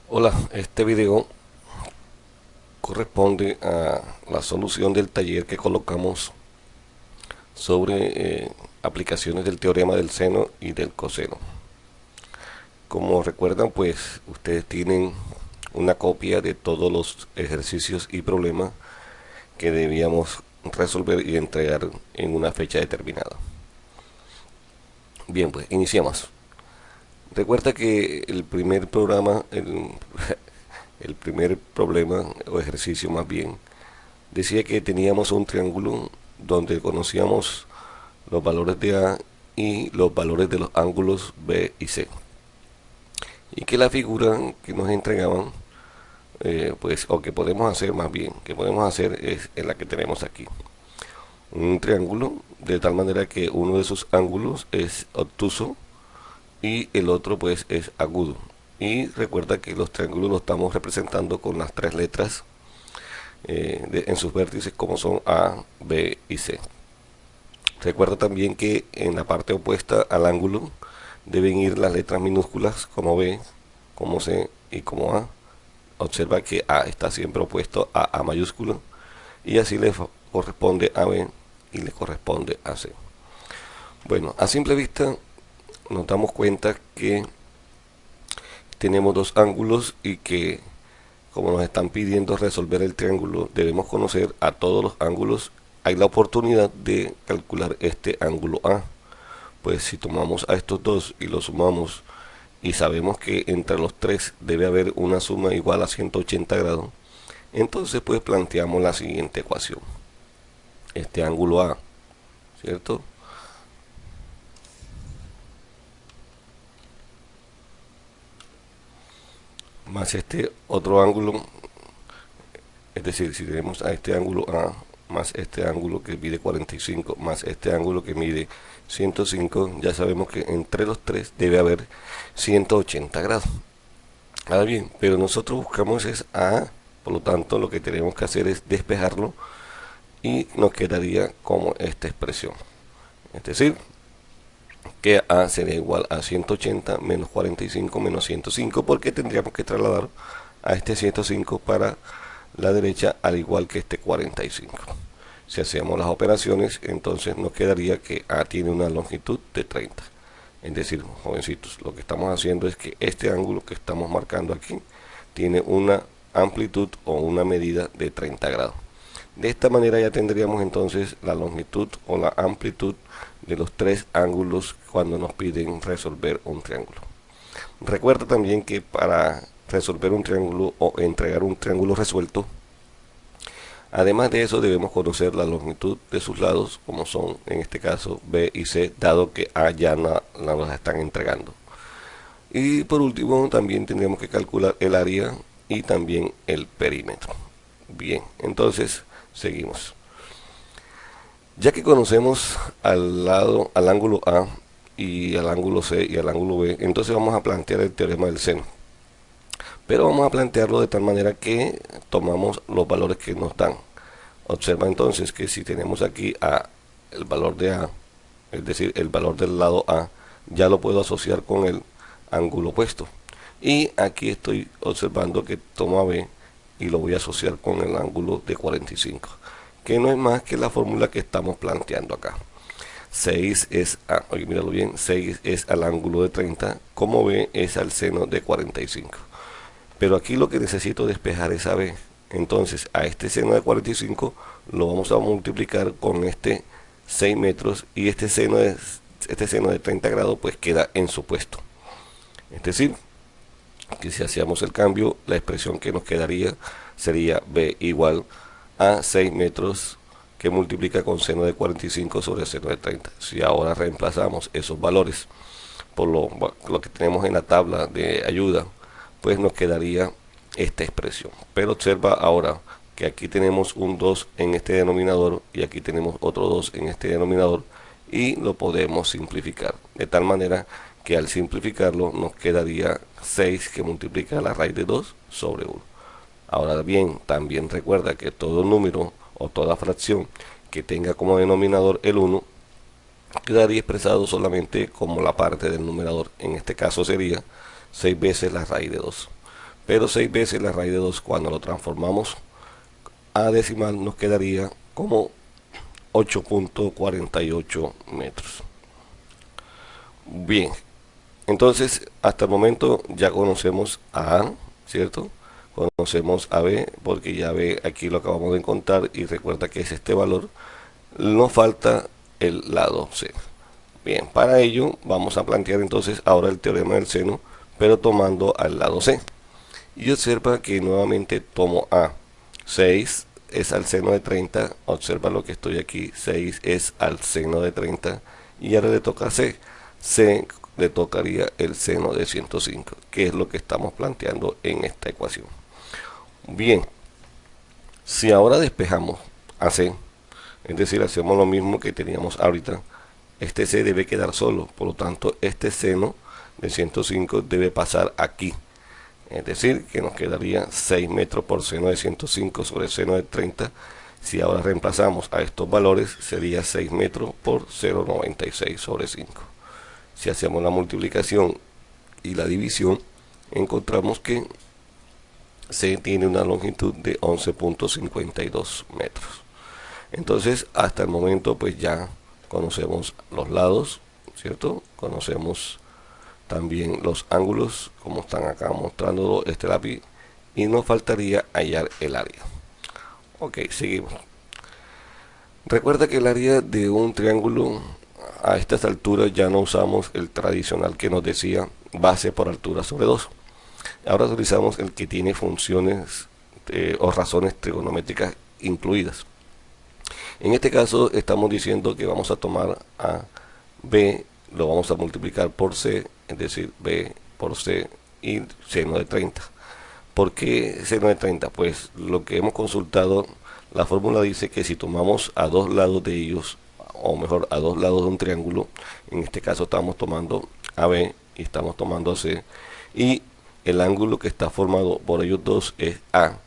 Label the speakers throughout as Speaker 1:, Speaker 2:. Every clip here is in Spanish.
Speaker 1: Hola, este video corresponde a la solución del taller que colocamos sobre aplicaciones del teorema del seno y del coseno. Como recuerdan, pues ustedes tienen una copia de todos los ejercicios y problemas que debíamos resolver y entregar en una fecha determinada. Bien, pues iniciamos. Recuerda que el primer programa, el primer problema o ejercicio más bien, decía que teníamos un triángulo donde conocíamos los valores de A y los valores de los ángulos B y C. Y que la figura que nos entregaban, pues, o que podemos hacer más bien, que podemos hacer es en la que tenemos aquí. Un triángulo de tal manera que uno de sus ángulos es obtuso y el otro pues es agudo. Y recuerda que los triángulos los estamos representando con las tres letras en sus vértices como son A, B y C. Recuerda también que en la parte opuesta al ángulo deben ir las letras minúsculas como B, como C y como A. Observa que A está siempre opuesto a mayúsculo y así le corresponde a B y le corresponde a C. Bueno, a simple vista nos damos cuenta que tenemos dos ángulos y que como nos están pidiendo resolver el triángulo, debemos conocer a todos los ángulos. Hay la oportunidad de calcular este ángulo A. Pues si tomamos a estos dos y los sumamos y sabemos que entre los tres debe haber una suma igual a 180 grados, entonces pues planteamos la siguiente ecuación. Este ángulo A, ¿cierto? Más este otro ángulo, es decir, si tenemos a este ángulo A más este ángulo que mide 45 más este ángulo que mide 105, ya sabemos que entre los tres debe haber 180 grados. Ahora bien, pero nosotros buscamos es A, por lo tanto lo que tenemos que hacer es despejarlo y nos quedaría como esta expresión. Es decir, que A sería igual a 180 menos 45 menos 105 porque tendríamos que trasladar a este 105 para la derecha al igual que este 45. Si hacemos las operaciones, entonces nos quedaría que A tiene una longitud de 30. Es decir, jovencitos, lo que estamos haciendo es que este ángulo que estamos marcando aquí tiene una amplitud o una medida de 30 grados. De esta manera ya tendríamos entonces la longitud o la amplitud de los tres ángulos cuando nos piden resolver un triángulo. Recuerda también que para resolver un triángulo o entregar un triángulo resuelto, además de eso debemos conocer la longitud de sus lados, como son en este caso B y C, dado que A ya nos están entregando. Y por último también tendríamos que calcular el área y también el perímetro. Bien, entonces seguimos. Ya que conocemos al ángulo A y al ángulo C y al ángulo B, entonces vamos a plantear el teorema del seno. Pero vamos a plantearlo de tal manera que tomamos los valores que nos dan. Observa entonces que si tenemos aquí el valor de A, es decir, el valor del lado A, ya lo puedo asociar con el ángulo opuesto. Y aquí estoy observando que tomo a B y lo voy a asociar con el ángulo de 45, que no es más que la fórmula que estamos planteando acá. 6 es oye, míralo bien, 6 es al ángulo de 30, como B es al seno de 45. Pero aquí lo que necesito despejar es a B. Entonces a este seno de 45 lo vamos a multiplicar con este 6 metros y este seno de 30 grados pues queda en su puesto. Es decir, que si hacíamos el cambio, la expresión que nos quedaría sería B igual a 6 metros que multiplica con seno de 45 sobre seno de 30. Si ahora reemplazamos esos valores por lo que tenemos en la tabla de ayuda, pues nos quedaría esta expresión. Pero observa ahora que aquí tenemos un 2 en este denominador y aquí tenemos otro 2 en este denominador y lo podemos simplificar de tal manera que al simplificarlo nos quedaría 6 que multiplica la raíz de 2 sobre 1. Ahora bien, también recuerda que todo número o toda fracción que tenga como denominador el 1 quedaría expresado solamente como la parte del numerador. En este caso sería 6 veces la raíz de 2. pero 6 veces la raíz de 2. Cuando lo transformamos a decimal nos quedaría como 8.48 metros. Bien, entonces hasta el momento ya conocemos a A, ¿cierto? Conocemos a B, porque ya B aquí lo acabamos de encontrar y recuerda que es este valor. Nos falta el lado C. Bien, para ello vamos a plantear entonces ahora el teorema del seno, pero tomando al lado C. Y observa que nuevamente tomo A. 6 es al seno de 30, observa lo que estoy aquí, 6 es al seno de 30, y ahora le toca a C. C le tocaría el seno de 105, que es lo que estamos planteando en esta ecuación. Bien, si ahora despejamos a C, es decir, hacemos lo mismo que teníamos ahorita, este C debe quedar solo, por lo tanto este seno de 105 debe pasar aquí. Es decir, que nos quedaría 6 metros por seno de 105 sobre seno de 30. Si ahora reemplazamos a estos valores, sería 6 metros por 0,96 sobre 5. Si hacemos la multiplicación y la división, encontramos que C tiene una longitud de 11.52 metros. Entonces, hasta el momento, pues ya conocemos los lados, ¿cierto? Conocemos también los ángulos, como están acá mostrando este lápiz, y nos faltaría hallar el área. Ok, seguimos. Recuerda que el área de un triángulo a estas alturas ya no usamos el tradicional que nos decía base por altura sobre 2. Ahora utilizamos el que tiene funciones o razones trigonométricas incluidas. En este caso estamos diciendo que vamos a tomar a B, lo vamos a multiplicar por C, es decir, B por C y seno de 30. ¿Por qué seno de 30? Pues lo que hemos consultado, la fórmula dice que si tomamos a dos lados de ellos, o mejor, a dos lados de un triángulo, en este caso estamos tomando a B y estamos tomando a C, y el ángulo que está formado por ellos dos es A,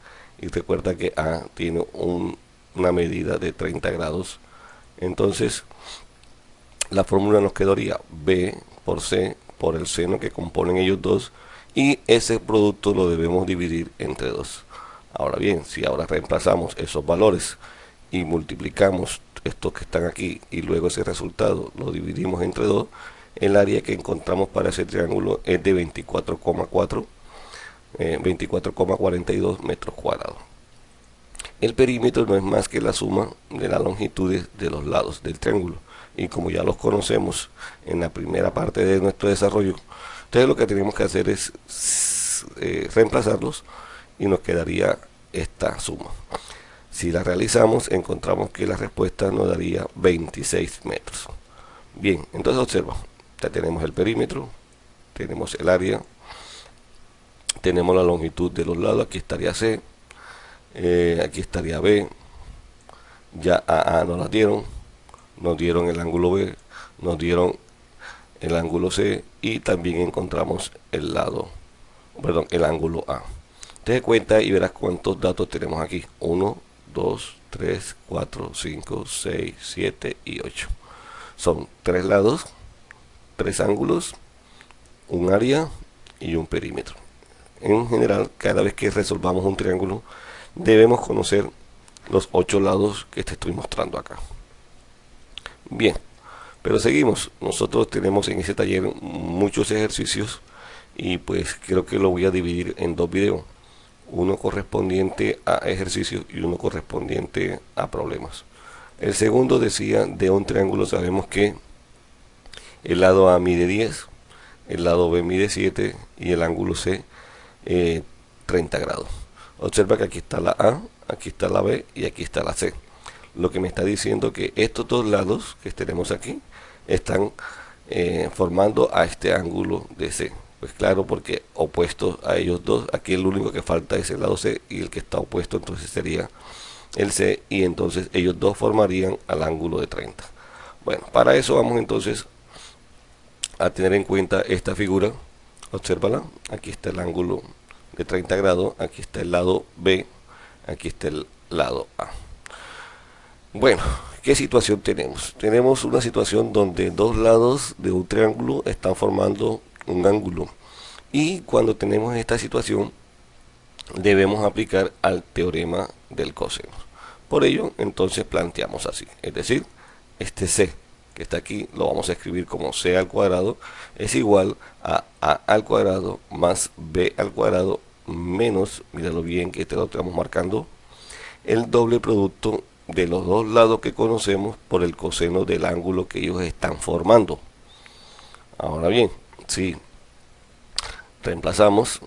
Speaker 1: y recuerda que A tiene una medida de 30 grados, entonces la fórmula nos quedaría B por C por el seno que componen ellos dos, y ese producto lo debemos dividir entre 2. Ahora bien, si ahora reemplazamos esos valores y multiplicamos estos que están aquí y luego ese resultado lo dividimos entre 2, el área que encontramos para ese triángulo es de 24,42 metros cuadrados. El perímetro no es más que la suma de las longitudes de los lados del triángulo, y como ya los conocemos en la primera parte de nuestro desarrollo, entonces lo que tenemos que hacer es reemplazarlos y nos quedaría esta suma. Si la realizamos, encontramos que la respuesta nos daría 26 metros. Bien, entonces observa, ya tenemos el perímetro, tenemos el área, tenemos la longitud de los lados, aquí estaría C, aquí estaría B, ya a nos la dieron, nos dieron el ángulo B, nos dieron el ángulo C, y también encontramos el ángulo A. Te das cuenta y verás cuántos datos tenemos aquí: 1, 2, 3, 4, 5, 6, 7 y 8. Son 3 lados, 3 ángulos, un área y un perímetro. En general, cada vez que resolvamos un triángulo, debemos conocer los 8 lados que te estoy mostrando acá. Bien, pero seguimos. Nosotros tenemos en ese taller muchos ejercicios, y pues creo que lo voy a dividir en 2 videos, uno correspondiente a ejercicios y uno correspondiente a problemas. El segundo decía, de un triángulo sabemos que el lado A mide 10, el lado B mide 7 y el ángulo C 30 grados. Observa que aquí está la A, aquí está la B y aquí está la C. Lo que me está diciendo que estos dos lados que tenemos aquí están formando a este ángulo de C. Pues claro, porque opuestos a ellos dos, aquí el único que falta es el lado C, y el que está opuesto entonces sería el C, y entonces ellos dos formarían al ángulo de 30. Bueno, para eso vamos entonces a tener en cuenta esta figura. Obsérvala, aquí está el ángulo de 30 grados, aquí está el lado B, aquí está el lado A. Bueno, ¿qué situación tenemos? Tenemos una situación donde dos lados de un triángulo están formando un ángulo, y cuando tenemos esta situación debemos aplicar al teorema del coseno. Por ello, entonces planteamos así, es decir, este c que está aquí lo vamos a escribir como c al cuadrado es igual a al cuadrado más b al cuadrado menos, míralo bien que este lo estamos marcando, el doble producto de los dos lados que conocemos por el coseno del ángulo que ellos están formando. Ahora bien, si reemplazamos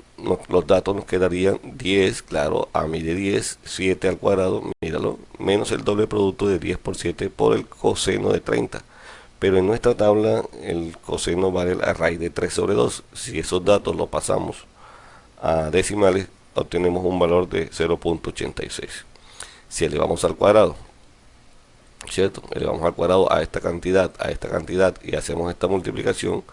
Speaker 1: los datos, nos quedarían 10, claro, a mide 10, 7 al cuadrado, míralo, menos el doble producto de 10 por 7 por el coseno de 30. Pero en nuestra tabla el coseno vale la raíz de 3 sobre 2. Si esos datos los pasamos a decimales, obtenemos un valor de 0.86. Si elevamos al cuadrado, ¿cierto? Elevamos al cuadrado a esta cantidad y hacemos esta multiplicación,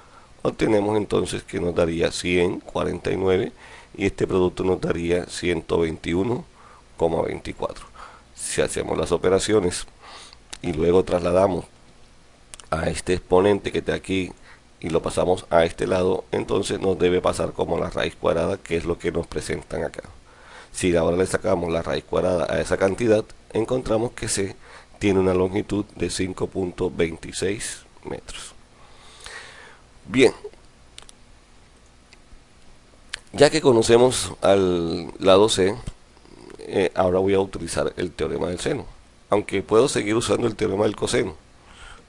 Speaker 1: obtenemos entonces que nos daría 149 y este producto nos daría 121,24. Si hacemos las operaciones y luego trasladamos a este exponente que está aquí y lo pasamos a este lado, entonces nos debe pasar como la raíz cuadrada, que es lo que nos presentan acá. Si ahora le sacamos la raíz cuadrada a esa cantidad, encontramos que C tiene una longitud de 5.26 metros. Bien, ya que conocemos al lado C, ahora voy a utilizar el teorema del seno, aunque puedo seguir usando el teorema del coseno,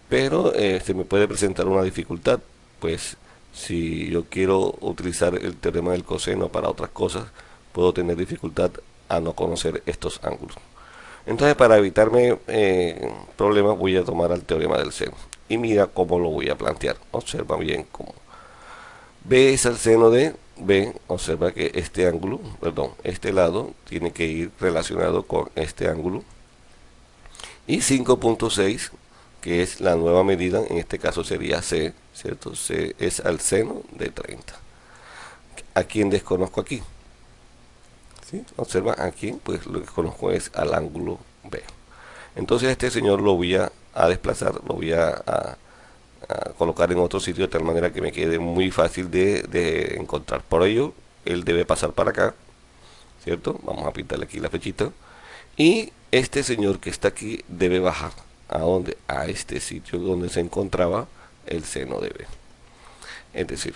Speaker 1: pero se me puede presentar una dificultad, pues si yo quiero utilizar el teorema del coseno para otras cosas, puedo tener dificultad a no conocer estos ángulos. Entonces, para evitarme problemas, voy a tomar el teorema del seno. Y mira cómo lo voy a plantear. Observa bien cómo. B es el seno de B. Observa que este ángulo, perdón, este lado tiene que ir relacionado con este ángulo. Y 5.6, que es la nueva medida, en este caso sería C, ¿cierto? C es al seno de 30. ¿A quién desconozco aquí? ¿Sí? Observa aquí, pues lo que conozco es al ángulo B. Entonces este señor lo voy a desplazar, lo voy a colocar en otro sitio de tal manera que me quede muy fácil de encontrar. Por ello, él debe pasar para acá, ¿cierto? Vamos a pintarle aquí la flechita. Y este señor que está aquí debe bajar. ¿A dónde? A este sitio donde se encontraba el seno de B. Es decir,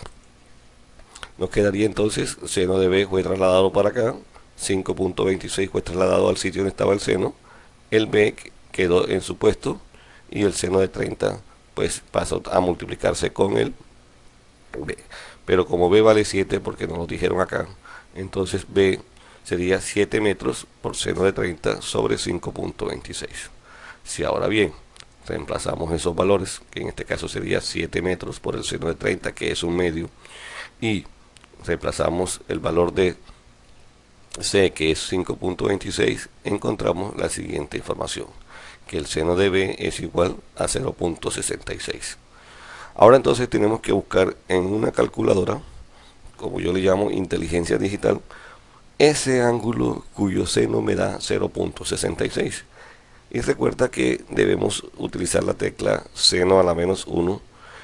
Speaker 1: nos quedaría entonces, seno de B fue trasladado para acá, 5.26 fue trasladado al sitio donde estaba el seno, el B quedó en su puesto y el seno de 30 pues pasó a multiplicarse con el B. Pero como B vale 7 porque nos lo dijeron acá, entonces B sería 7 metros por seno de 30 sobre 5.26. Si ahora bien reemplazamos esos valores, que en este caso sería 7 metros por el seno de 30, que es un medio, y reemplazamos el valor de C, que es 5.26, encontramos la siguiente información, que el seno de B es igual a 0.66. Ahora entonces tenemos que buscar en una calculadora, como yo le llamo inteligencia digital, ese ángulo cuyo seno me da 0.66. Y recuerda que debemos utilizar la tecla seno a la menos 1,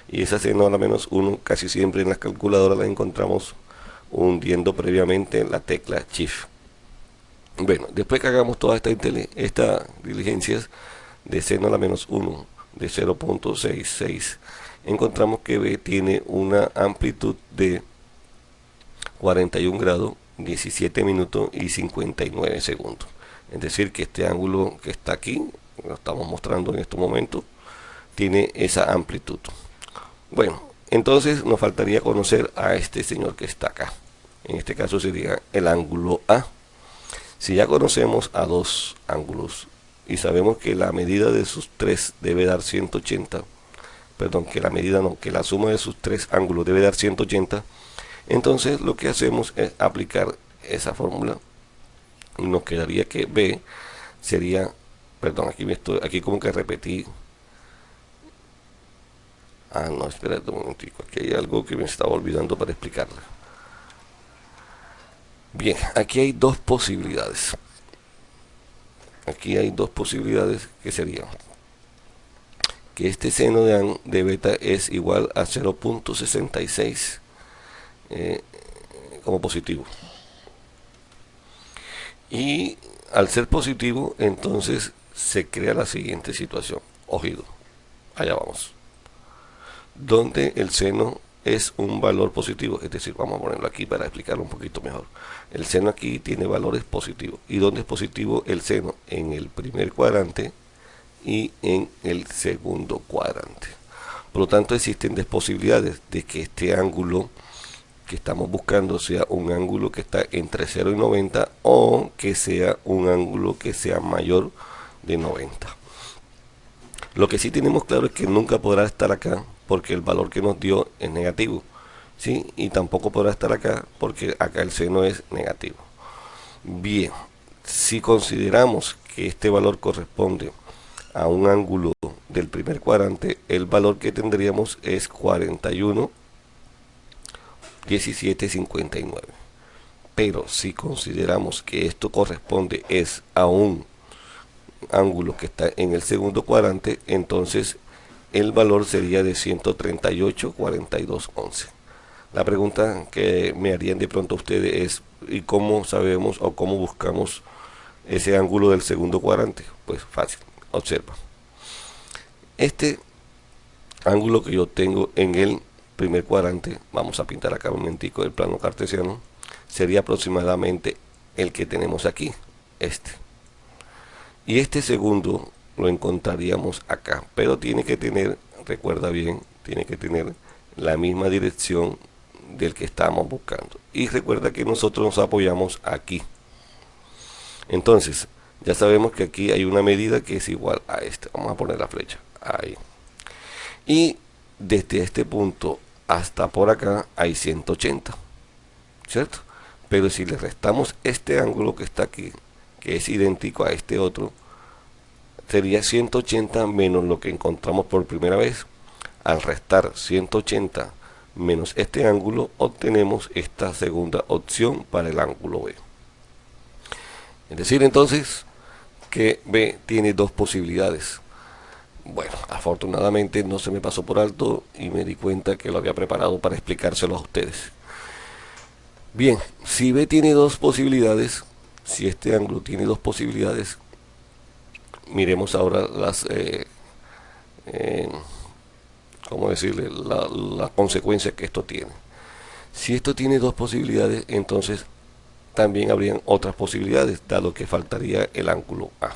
Speaker 1: y esa seno a la menos 1 casi siempre en las calculadoras la encontramos hundiendo previamente la tecla Shift. Bueno, después que hagamos todas estas diligencias de seno a la menos 1 de 0.66, encontramos que B tiene una amplitud de 41 grados, 17 minutos y 59 segundos. Es decir, que este ángulo que está aquí, lo estamos mostrando en este momento, tiene esa amplitud. Bueno, entonces nos faltaría conocer a este señor que está acá. En este caso sería el ángulo A. Si ya conocemos a dos ángulos y sabemos que la medida de sus tres debe dar 180, perdón, que la medida no, que la suma de sus tres ángulos debe dar 180, entonces lo que hacemos es aplicar esa fórmula y nos quedaría que B sería, perdón, aquí como que repetí. No, espérate un momentico, aquí hay algo que me estaba olvidando para explicarle. Bien, aquí hay dos posibilidades. Aquí hay dos posibilidades que serían que este seno de beta es igual a 0.66 como positivo. Y al ser positivo, entonces se crea la siguiente situación. Ojido, allá vamos. Donde el seno es un valor positivo, es decir, vamos a ponerlo aquí para explicarlo un poquito mejor. El seno aquí tiene valores positivos. ¿Y dónde es positivo el seno? En el primer cuadrante y en el segundo cuadrante. Por lo tanto, existen dos posibilidades de que este ángulo que estamos buscando sea un ángulo que está entre 0 y 90 o que sea un ángulo que sea mayor de 90. Lo que sí tenemos claro es que nunca podrá estar acá porque el valor que nos dio es negativo, ¿sí? Y tampoco podrá estar acá porque acá el seno es negativo. Bien, si consideramos que este valor corresponde a un ángulo del primer cuadrante, el valor que tendríamos es 41 17,59. Pero si consideramos que esto corresponde es a un ángulo que está en el segundo cuadrante, entonces el valor sería de 138,42,11. La pregunta que me harían de pronto ustedes es: ¿y cómo sabemos o cómo buscamos ese ángulo del segundo cuadrante? Pues fácil, observa. Este ángulo que yo tengo en el primer cuadrante, vamos a pintar acá un momentico el plano cartesiano, sería aproximadamente el que tenemos aquí, este. Y este segundo lo encontraríamos acá, pero tiene que tener, recuerda bien, tiene que tener la misma dirección del que estamos buscando. Y recuerda que nosotros nos apoyamos aquí. Entonces, ya sabemos que aquí hay una medida que es igual a este. Vamos a poner la flecha ahí. Y desde este punto hasta por acá hay 180, ¿cierto? Pero si le restamos este ángulo que está aquí, que es idéntico a este otro, sería 180 menos lo que encontramos por primera vez. Al restar 180 menos este ángulo, obtenemos esta segunda opción para el ángulo B. Es decir, entonces, que B tiene dos posibilidades. Bueno, afortunadamente no se me pasó por alto y me di cuenta que lo había preparado para explicárselo a ustedes. Bien, si B tiene dos posibilidades, si este ángulo tiene dos posibilidades, miremos ahora las, ¿cómo decirle? La consecuencia que esto tiene. Si esto tiene dos posibilidades, entonces también habrían otras posibilidades, dado que faltaría el ángulo A.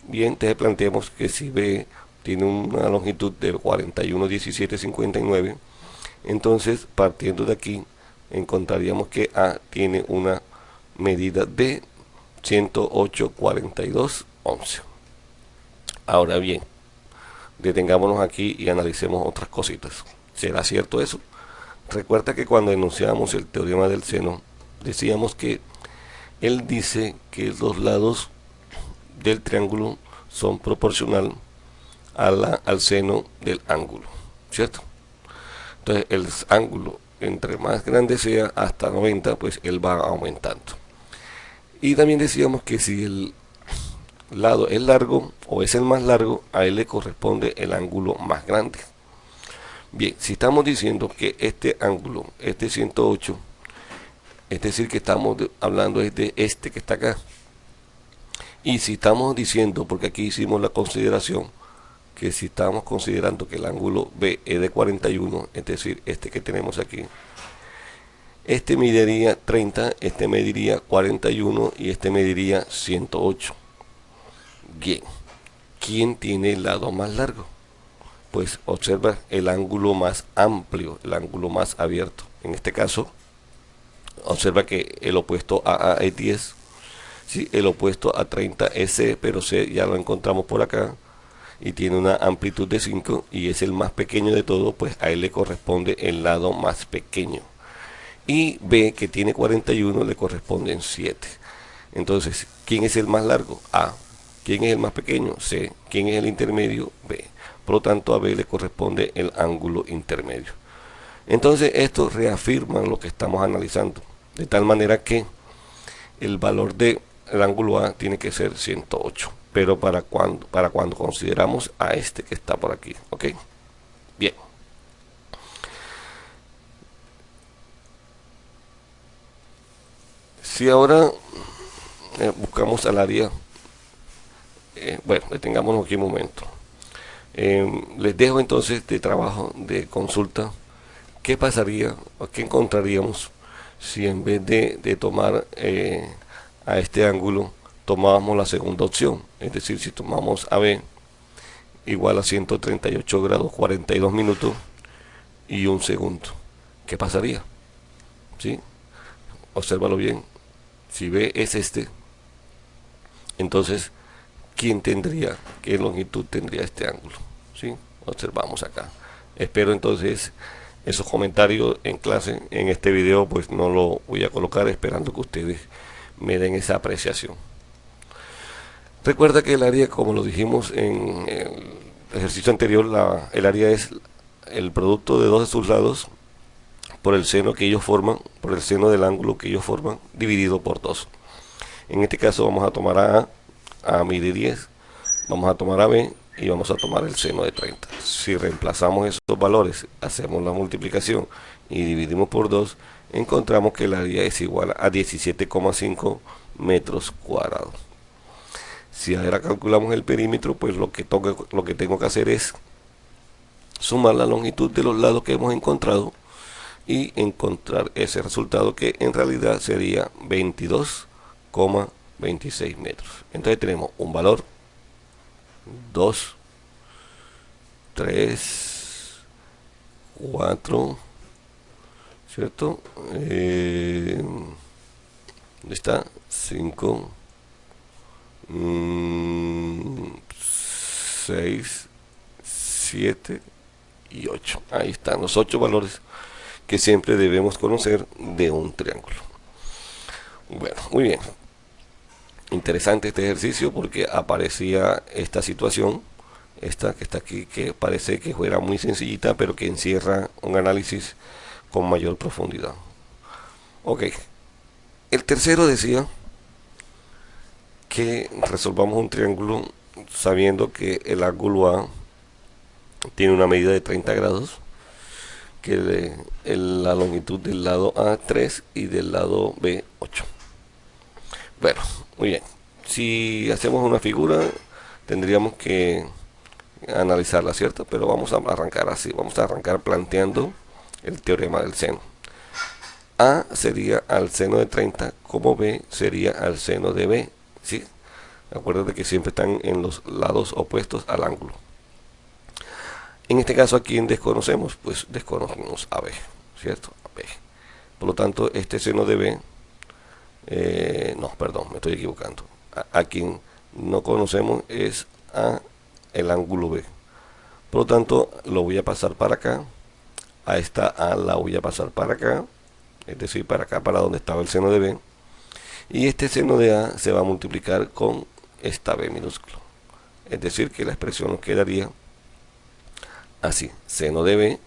Speaker 1: Bien, entonces planteemos que si B tiene una longitud de 41,17,59, entonces partiendo de aquí encontraríamos que A tiene una medida de 108,42,11. Ahora bien, detengámonos aquí y analicemos otras cositas. ¿Será cierto eso? Recuerda que cuando enunciamos el teorema del seno, decíamos que él dice que los lados del triángulo son proporcional al seno del ángulo, ¿cierto? Entonces el ángulo, entre más grande sea, hasta 90, pues él va aumentando. Y también decíamos que si el lado es largo o es el más largo, a él le corresponde el ángulo más grande. Bien, si estamos diciendo que este ángulo, este 108, es decir, que estamos hablando de este que está acá. Y si estamos diciendo, porque aquí hicimos la consideración, que si estamos considerando que el ángulo B es de 41, es decir, este que tenemos aquí, este mediría 30, este mediría 41 y este mediría 108. Bien, ¿quién tiene el lado más largo? Pues observa el ángulo más amplio, el ángulo más abierto. En este caso, observa que el opuesto a A es 10, ¿sí? El opuesto a 30 es C, pero C ya lo encontramos por acá y tiene una amplitud de 5 y es el más pequeño de todo, pues a él le corresponde el lado más pequeño. Y B, que tiene 41, le corresponden 7. Entonces, ¿quién es el más largo? A. ¿Quién es el más pequeño? C. ¿Quién es el intermedio? B. Por lo tanto, a B le corresponde el ángulo intermedio. Entonces, esto reafirma lo que estamos analizando, de tal manera que el valor del ángulo A tiene que ser 108, pero para cuando consideramos a este que está por aquí, ¿ok? Bien. Si ahora buscamos al área. Bueno, detengámonos aquí un momento. Les dejo entonces de trabajo, de consulta, qué pasaría o qué encontraríamos si en vez de tomar a este ángulo tomábamos la segunda opción, es decir, si tomamos AB igual a 138 grados 42 minutos y un segundo. ¿Qué pasaría? ¿Sí? Obsérvalo bien. Si B es este, entonces, ¿quién tendría, qué longitud tendría este ángulo? ¿Sí? Observamos acá. Espero entonces esos comentarios en clase. En este video pues no lo voy a colocar, esperando que ustedes me den esa apreciación. Recuerda que el área, como lo dijimos en el ejercicio anterior, el área es el producto de dos de sus lados por el seno que ellos forman, por el seno del ángulo que ellos forman, dividido por 2. En este caso vamos a tomar A mide 10, vamos a tomar a B y vamos a tomar el seno de 30. Si reemplazamos esos valores, hacemos la multiplicación y dividimos por 2, encontramos que el área es igual a 17,5 metros cuadrados. Si ahora calculamos el perímetro, pues lo que tengo que hacer es sumar la longitud de los lados que hemos encontrado y encontrar ese resultado, que en realidad sería 22,26 metros. Entonces tenemos un valor, 2, 3, 4, ¿cierto? ¿Dónde está? 5, 6, 7 y 8. Ahí están los 8 valores que siempre debemos conocer de un triángulo. Bueno, muy bien. Interesante este ejercicio porque aparecía esta situación, esta que está aquí, que parece que fuera muy sencillita, pero que encierra un análisis con mayor profundidad. Ok. El tercero decía que resolvamos un triángulo sabiendo que el ángulo A tiene una medida de 30 grados, que la longitud del lado A 3 y del lado B 8. Bueno, muy bien. Si hacemos una figura, tendríamos que analizarla, ¿cierto? Pero vamos a arrancar así. Vamos a arrancar planteando el teorema del seno. A sería al seno de 30, como B sería al seno de B, ¿sí? Acuérdate que siempre están en los lados opuestos al ángulo. En este caso, ¿a quién desconocemos? Pues desconocemos a B, ¿cierto? A B. Por lo tanto, este seno de B, no, perdón, me estoy equivocando. A quien no conocemos es a el ángulo B. Por lo tanto, lo voy a pasar para acá. A esta A la voy a pasar para acá, es decir, para acá, para donde estaba el seno de B. Y este seno de A se va a multiplicar con esta B minúsculo. Es decir, que la expresión nos quedaría así: seno de B,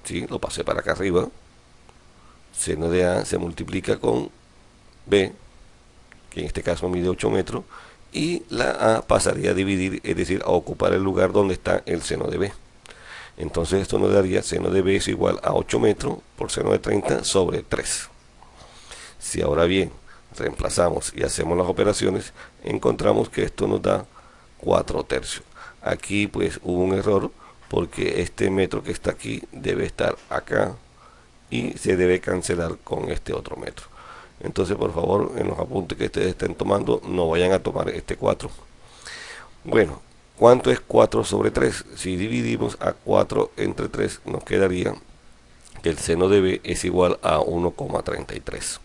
Speaker 1: ¿sí? Lo pasé para acá arriba. Seno de A se multiplica con B, que en este caso mide 8 metros, y la A pasaría a dividir, es decir, a ocupar el lugar donde está el seno de B. Entonces esto nos daría seno de B es igual a 8 metros por seno de 30 sobre 3. Si ahora bien reemplazamos y hacemos las operaciones, encontramos que esto nos da 4 tercios. Aquí pues hubo un error, porque este metro que está aquí debe estar acá y se debe cancelar con este otro metro. Entonces, por favor, en los apuntes que ustedes estén tomando, no vayan a tomar este 4. Bueno, ¿cuánto es 4 sobre 3? Si dividimos a 4 entre 3, nos quedaría que el seno de B es igual a 1,33.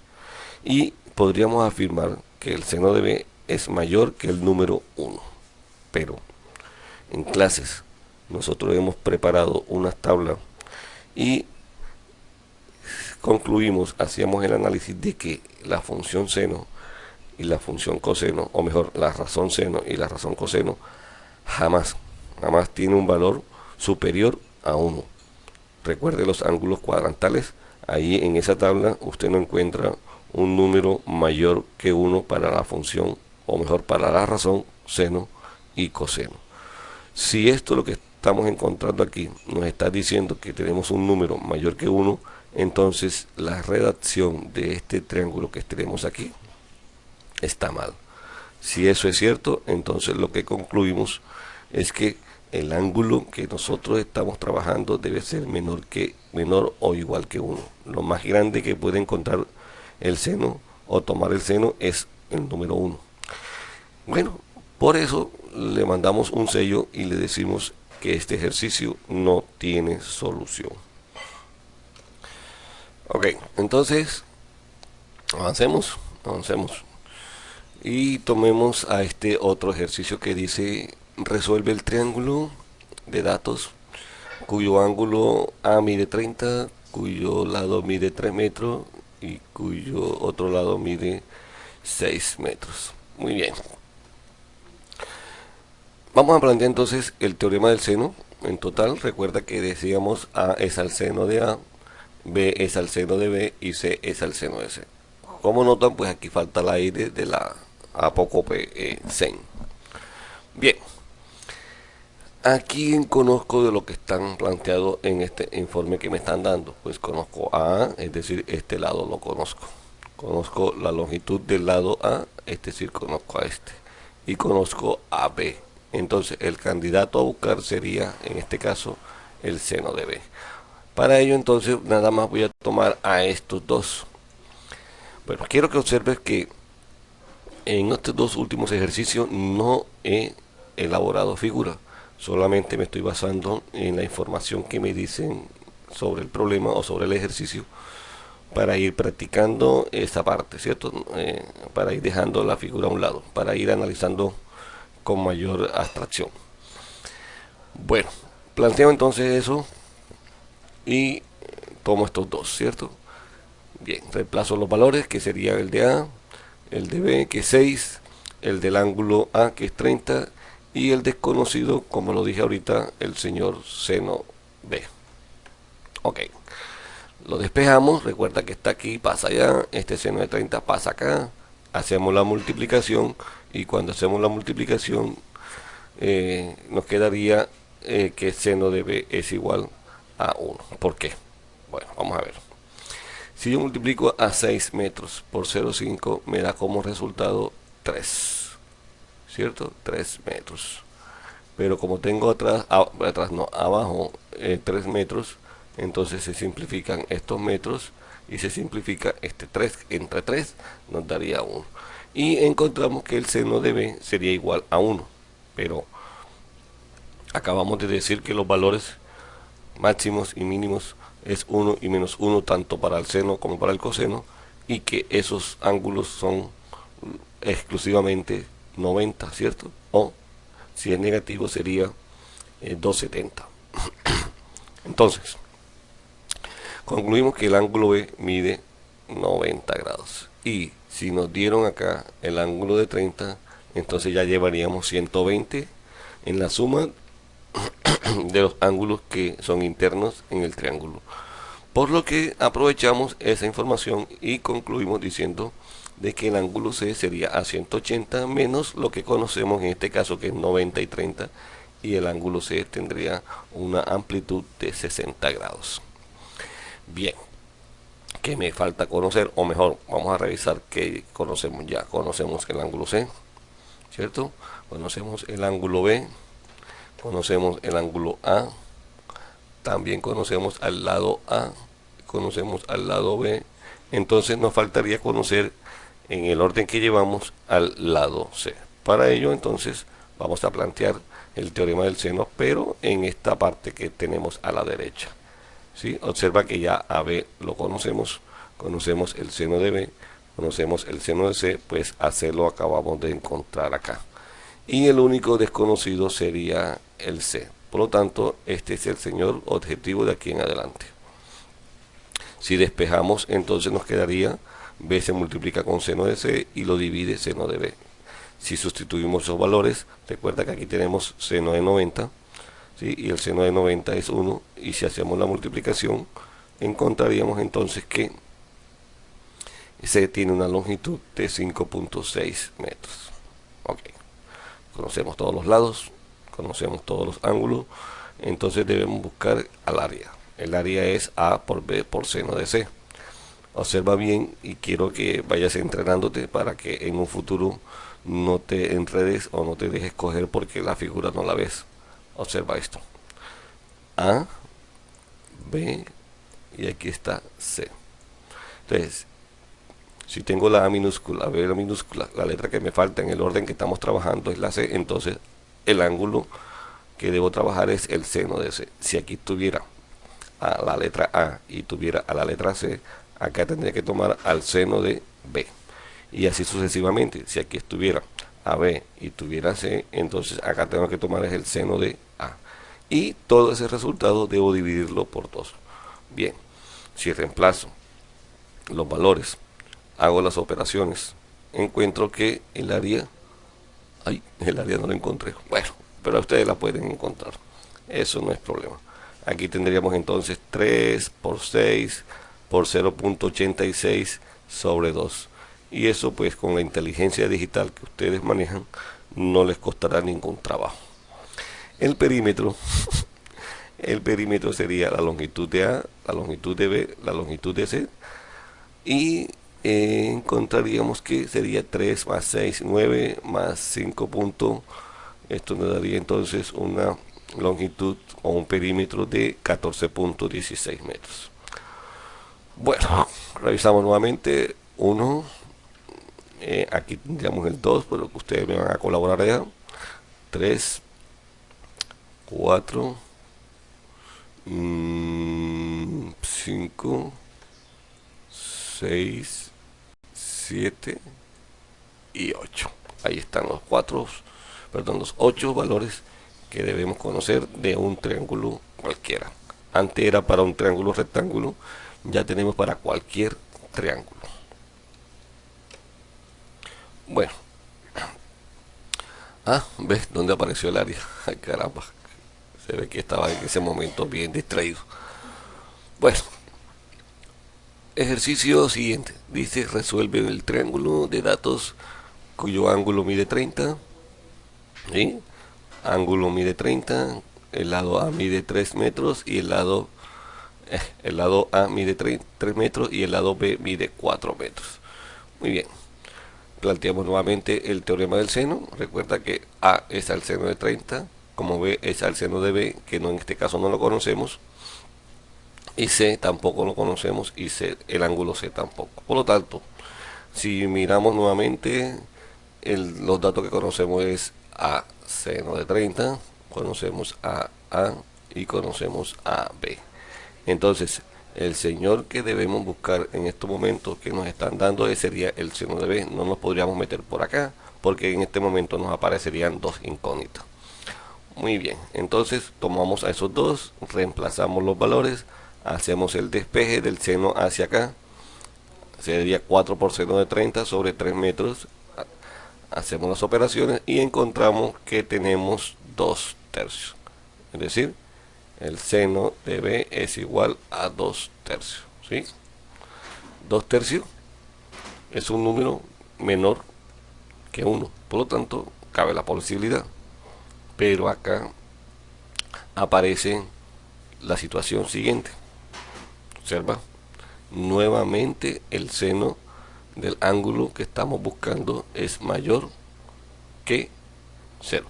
Speaker 1: Y podríamos afirmar que el seno de B es mayor que el número 1. Pero en clases nosotros hemos preparado unas tablas y concluimos, hacíamos el análisis de que la función seno y la función coseno, o mejor, la razón seno y la razón coseno, jamás tiene un valor superior a 1. Recuerde los ángulos cuadrantales. Ahí en esa tabla usted no encuentra un número mayor que 1 para la función, o mejor, para la razón seno y coseno. Si esto lo que estamos encontrando aquí nos está diciendo que tenemos un número mayor que 1, entonces la redacción de este triángulo que tenemos aquí está mal. Si eso es cierto, entonces lo que concluimos es que el ángulo que nosotros estamos trabajando debe ser menor o igual que 1. Lo más grande que puede encontrar el seno o tomar el seno es el número 1. Bueno, por eso le mandamos un sello y le decimos que este ejercicio no tiene solución. Ok, entonces avancemos y tomemos a este otro ejercicio que dice: resuelve el triángulo de datos cuyo ángulo A mide 30, cuyo lado mide 3 metros y cuyo otro lado mide 6 metros. Muy bien. Vamos a plantear entonces el teorema del seno. En total, recuerda que decíamos A es al seno de A, B es al seno de B y C es al seno de C. Como notan, pues aquí falta la I de la apócope sen. Bien, ¿a quién conozco de lo que están planteado en este informe que me están dando? Pues conozco a A, es decir, este lado lo conozco. Conozco la longitud del lado A, es decir, conozco a este. Y conozco a B. Entonces, el candidato a buscar sería, en este caso, el seno de B. Para ello, entonces, nada más voy a tomar a estos dos. Bueno, quiero que observes que en estos dos últimos ejercicios no he elaborado figuras. Solamente me estoy basando en la información que me dicen sobre el problema o sobre el ejercicio para ir practicando esa parte, ¿cierto? Para ir dejando la figura a un lado, para ir analizando con mayor abstracción. Bueno, planteo entonces eso y tomo estos dos, ¿cierto? Bien, reemplazo los valores, que sería el de A, el de B, que es 6, el del ángulo A, que es 30, y el desconocido, como lo dije ahorita, el señor seno B. Ok, lo despejamos, recuerda que está aquí, pasa allá, este seno de 30 pasa acá, hacemos la multiplicación, y cuando hacemos la multiplicación nos quedaría que el seno de B es igual a 1. ¿Por qué? Bueno, vamos a ver. Si yo multiplico a 6 metros por 0,5 me da como resultado 3, ¿cierto? 3 metros. Pero como tengo abajo 3 metros, entonces se simplifican estos metros y se simplifica este 3 entre 3 nos daría 1. Y encontramos que el seno de B sería igual a 1. Pero acabamos de decir que los valores máximos y mínimos es 1 y menos 1 tanto para el seno como para el coseno, y que esos ángulos son exclusivamente 90, ¿cierto? O si es negativo sería 270. Entonces, concluimos que el ángulo B mide 90 grados. Y si nos dieron acá el ángulo de 30, entonces ya llevaríamos 120 en la suma de los ángulos que son internos en el triángulo. Por lo que aprovechamos esa información y concluimos diciendo de que el ángulo C sería a 180 menos lo que conocemos en este caso, que es 90 y 30, y el ángulo C tendría una amplitud de 60 grados. Bien, ¿qué me falta conocer? O mejor, vamos a revisar qué conocemos ya. Conocemos el ángulo C, ¿cierto? Conocemos el ángulo B, conocemos el ángulo A, también conocemos al lado A, conocemos al lado B. Entonces nos faltaría conocer, en el orden que llevamos, al lado C. Para ello, entonces, vamos a plantear el teorema del seno, pero en esta parte que tenemos a la derecha. ¿Sí? Observa que ya a B lo conocemos, conocemos el seno de B, conocemos el seno de C, pues a C lo acabamos de encontrar acá. Y el único desconocido sería el C. Por lo tanto, este es el señor objetivo de aquí en adelante. Si despejamos, entonces nos quedaría B se multiplica con seno de C y lo divide seno de B. Si sustituimos esos valores, recuerda que aquí tenemos seno de 90, ¿sí? Y el seno de 90 es 1, y si hacemos la multiplicación, encontraríamos entonces que C tiene una longitud de 5.6 metros. Ok, conocemos todos los lados, conocemos todos los ángulos, entonces debemos buscar al área. El área es A por B por seno de C. Observa bien y quiero que vayas entrenándote para que en un futuro no te enredes o no te dejes coger porque la figura no la ves. Observa esto. A, B y aquí está C. Entonces, si tengo la A minúscula, B minúscula, la letra que me falta en el orden que estamos trabajando es la C, entonces el ángulo que debo trabajar es el seno de C. Si aquí tuviera a la letra A y tuviera a la letra C, acá tendría que tomar al seno de B. Y así sucesivamente. Si aquí estuviera a B y tuviera C, entonces acá tengo que tomar el seno de A. Y todo ese resultado debo dividirlo por 2. Bien, si reemplazo los valores, hago las operaciones, encuentro que el área, el área no lo encontré. Bueno, pero ustedes la pueden encontrar. Eso no es problema. Aquí tendríamos entonces 3 por 6 por 0.86 sobre 2. Y eso pues con la inteligencia digital que ustedes manejan no les costará ningún trabajo. El perímetro, el perímetro sería la longitud de A, la longitud de B, la longitud de C. Y encontraríamos que sería 3 más 6, 9 más 5 puntos. Esto nos daría entonces una longitud o un perímetro de 14.16 metros. Bueno, revisamos nuevamente. 1, aquí tendríamos el 2, pero que ustedes me van a colaborar allá. 3, 4, 5, 6, 7 y 8. Ahí están los los 8 valores que debemos conocer de un triángulo cualquiera. Antes era para un triángulo rectángulo, ya tenemos para cualquier triángulo. Bueno, ¿ves dónde apareció el área? Ay, caramba, se ve que estaba en ese momento bien distraído. Bueno, ejercicio siguiente. Dice, resuelve el triángulo de datos cuyo ángulo mide 30. ¿Sí? Ángulo mide 30, el lado A mide 3 metros y el lado A mide 3 metros y el lado B mide 4 metros. Muy bien. Planteamos nuevamente el teorema del seno. Recuerda que A es al seno de 30, como B es al seno de B, que no, en este caso no lo conocemos. Y C tampoco lo conocemos y C, el ángulo C tampoco. Por lo tanto, si miramos nuevamente, los datos que conocemos es A seno de 30, conocemos a A y conocemos a B. Entonces, el señor que debemos buscar en estos momentos que nos están dando sería el seno de B. No nos podríamos meter por acá porque en este momento nos aparecerían dos incógnitas. Muy bien, entonces tomamos a esos dos, reemplazamos los valores, hacemos el despeje del seno hacia acá. Sería 4 por seno de 30 sobre 3 metros. Hacemos las operaciones y encontramos que tenemos 2 tercios. Es decir, el seno de B es igual a 2 tercios. ¿Sí? 2 tercios es un número menor que 1. Por lo tanto, cabe la posibilidad. Pero acá aparece la situación siguiente. Observa. Nuevamente el seno del ángulo que estamos buscando es mayor que 0.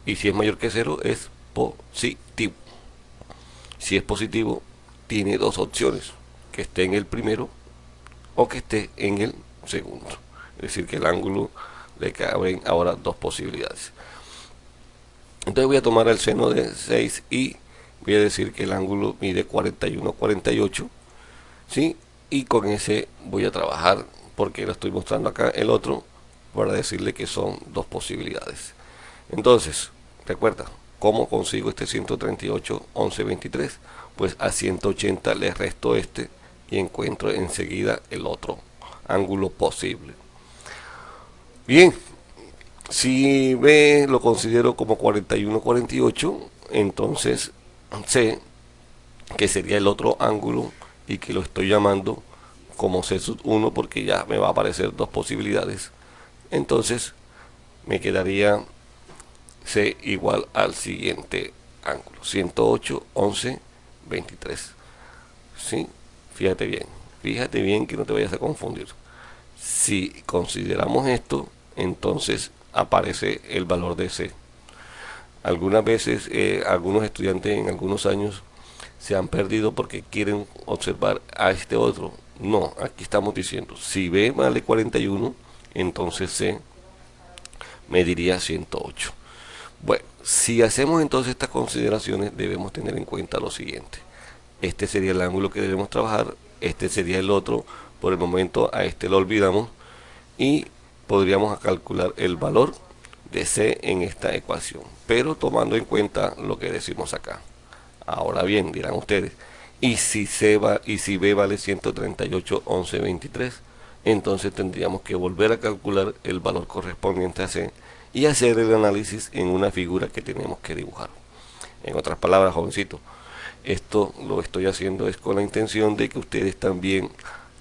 Speaker 1: Y si es mayor que 0 es positivo. Si es positivo, tiene dos opciones: que esté en el primero o que esté en el segundo. Es decir, que el ángulo le caben ahora dos posibilidades. Entonces voy a tomar el seno de 6 y voy a decir que el ángulo mide 41,48. ¿Sí? Y con ese voy a trabajar porque lo estoy mostrando acá el otro para decirle que son dos posibilidades. Entonces, recuerda, ¿cómo consigo este 138, 11, 23? Pues a 180 le resto este y encuentro enseguida el otro ángulo posible. Bien, si B lo considero como 41, 48, entonces sé que sería el otro ángulo y que lo estoy llamando como C sub 1 porque ya me va a aparecer dos posibilidades. Entonces me quedaría C igual al siguiente ángulo: 108, 11, 23. ¿Sí? Fíjate bien, fíjate bien que no te vayas a confundir. Si consideramos esto, entonces aparece el valor de C. Algunas veces algunos estudiantes en algunos años se han perdido porque quieren observar a este otro. No, aquí estamos diciendo, si B vale 41, entonces C mediría 108. Bueno, si hacemos entonces estas consideraciones, debemos tener en cuenta lo siguiente. Este sería el ángulo que debemos trabajar, este sería el otro. Por el momento a este lo olvidamos y podríamos calcular el valor de C en esta ecuación, pero tomando en cuenta lo que decimos acá. Ahora bien, dirán ustedes, y si B vale 138, 11, 23, entonces tendríamos que volver a calcular el valor correspondiente a C y hacer el análisis en una figura que tenemos que dibujar. En otras palabras, jovencito, esto lo estoy haciendo es con la intención de que ustedes también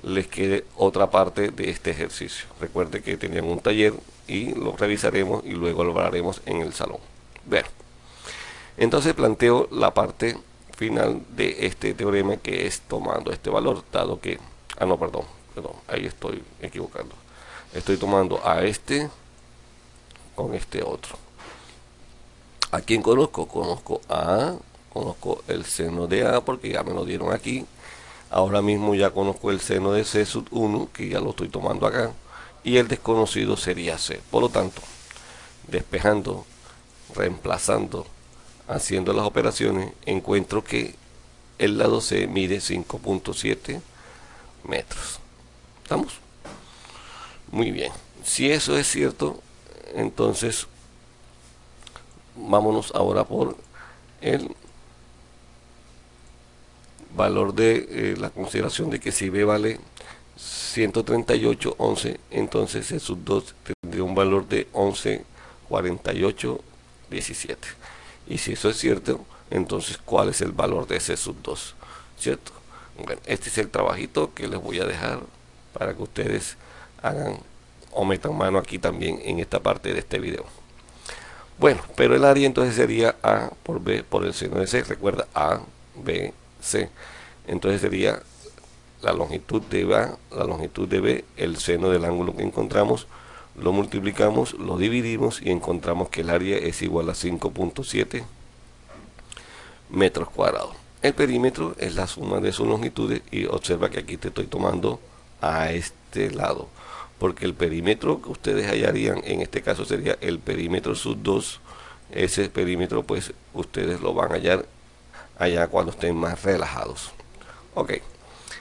Speaker 1: les quede otra parte de este ejercicio. Recuerde que tenían un taller y lo revisaremos y luego lo hablaremos en el salón. Bueno, entonces planteo la parte final de este teorema, que es tomando este valor, dado que, no, perdón, ahí estoy equivocando. Estoy tomando a este con este otro. ¿A quién conozco? Conozco a A, conozco el seno de A porque ya me lo dieron aquí. Ahora mismo ya conozco el seno de C sub 1, que ya lo estoy tomando acá, y el desconocido sería C. Por lo tanto, despejando, reemplazando, haciendo las operaciones, encuentro que el lado C mide 5.7 metros. ¿Estamos? Muy bien. Si eso es cierto, entonces vámonos ahora por el valor de la consideración de que si B vale 138, 11, entonces C sub 2 tendría un valor de 11, 48, 17. Y si eso es cierto, entonces ¿cuál es el valor de C sub 2? ¿Cierto? Bueno, este es el trabajito que les voy a dejar para que ustedes hagan o metan mano aquí también en esta parte de este video. Bueno, pero el área entonces sería A por B por el seno de C. Recuerda, A, B, C. Entonces sería la longitud de A, la longitud de B, el seno del ángulo que encontramos, lo multiplicamos, lo dividimos y encontramos que el área es igual a 5.7 metros cuadrados. El perímetro es la suma de sus longitudes y observa que aquí te estoy tomando a este lado, porque el perímetro que ustedes hallarían en este caso sería el perímetro sub 2. Ese perímetro pues ustedes lo van a hallar allá cuando estén más relajados. Ok,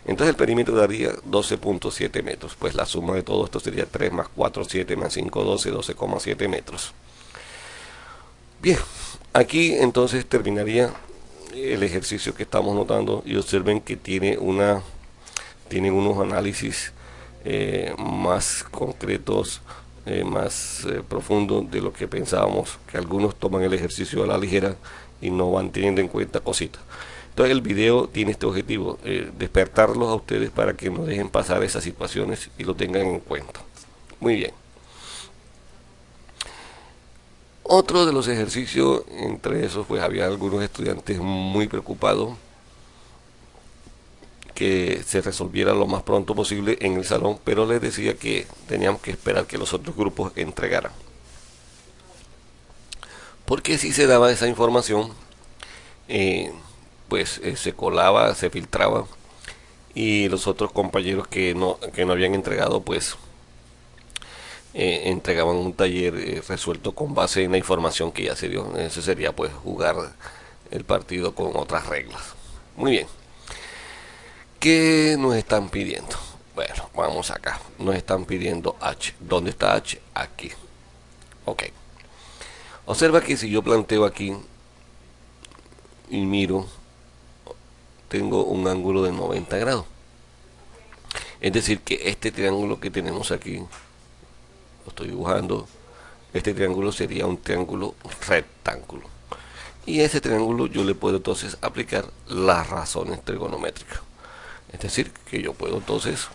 Speaker 1: entonces el perímetro daría 12.7 metros, pues la suma de todo esto sería 3 más 4, 7 más 5, 12, 12,7 metros. Bien, aquí entonces terminaría el ejercicio que estamos notando y observen que tienen unos análisis más concretos, más profundos de lo que pensábamos, que algunos toman el ejercicio a la ligera y no van teniendo en cuenta cositas. Entonces el video tiene este objetivo, despertarlos a ustedes para que no dejen pasar esas situaciones y lo tengan en cuenta. Muy bien. Otro de los ejercicios, entre esos pues había algunos estudiantes muy preocupados que se resolviera lo más pronto posible en el salón, pero les decía que teníamos que esperar que los otros grupos entregaran. Porque si se daba esa información, pues se colaba, se filtraba y los otros compañeros que no habían entregado pues entregaban un taller resuelto con base en la información que ya se dio. Eso sería pues jugar el partido con otras reglas. Muy bien. ¿Qué nos están pidiendo? Bueno, vamos acá. Nos están pidiendo H. ¿Dónde está H? Aquí. Ok. Observa que si yo planteo aquí y miro, tengo un ángulo de 90 grados. Es decir, que este triángulo que tenemos aquí, lo estoy dibujando, este triángulo sería un triángulo rectángulo. Y a ese triángulo yo le puedo entonces aplicar las razones trigonométricas. Es decir, que yo puedo entonces,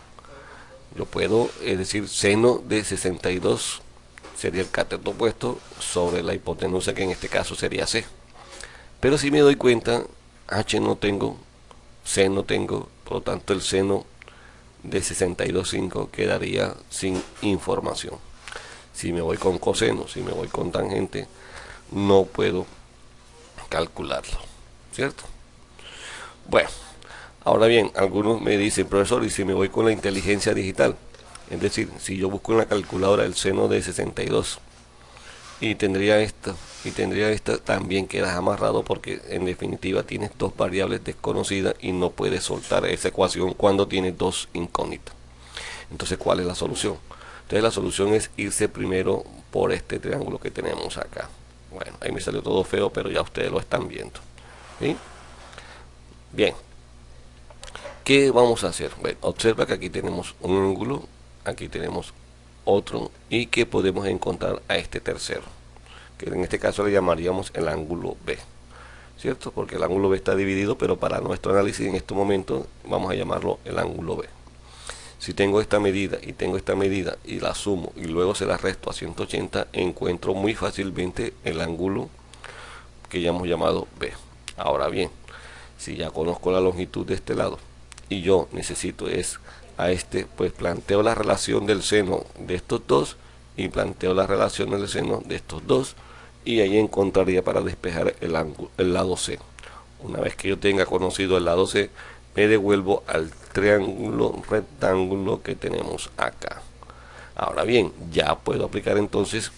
Speaker 1: es decir, seno de 62 sería el cateto opuesto sobre la hipotenusa, que en este caso sería C. Pero si me doy cuenta, H no tengo, C no tengo, por lo tanto el seno de 62,5 quedaría sin información. Si me voy con coseno, si me voy con tangente, no puedo calcularlo, ¿cierto? Bueno, ahora bien, algunos me dicen, profesor, ¿y si me voy con la inteligencia digital? Es decir, si yo busco en la calculadora el seno de 62 y tendría esta, también quedas amarrado, porque en definitiva tienes dos variables desconocidas y no puedes soltar esa ecuación cuando tienes dos incógnitas. Entonces, ¿cuál es la solución? Entonces la solución es irse primero por este triángulo que tenemos acá. Bueno, ahí me salió todo feo, pero ya ustedes lo están viendo, ¿sí? Bien, ¿qué vamos a hacer? Bueno, observa que aquí tenemos un ángulo, aquí tenemos otro, y que podemos encontrar a este tercero, que en este caso le llamaríamos el ángulo B, ¿cierto? Porque el ángulo B está dividido, pero para nuestro análisis en este momento vamos a llamarlo el ángulo B. Si tengo esta medida y tengo esta medida y la sumo y luego se la resto a 180, encuentro muy fácilmente el ángulo que ya hemos llamado B. Ahora bien, si ya conozco la longitud de este lado y yo necesito es a este, pues planteo la relación del seno de estos dos y planteo la relación del seno de estos dos, y ahí encontraría para despejar el lado C. Una vez que yo tenga conocido el lado C, me devuelvo al triángulo rectángulo que tenemos acá. Ahora bien, ya puedo aplicar entonces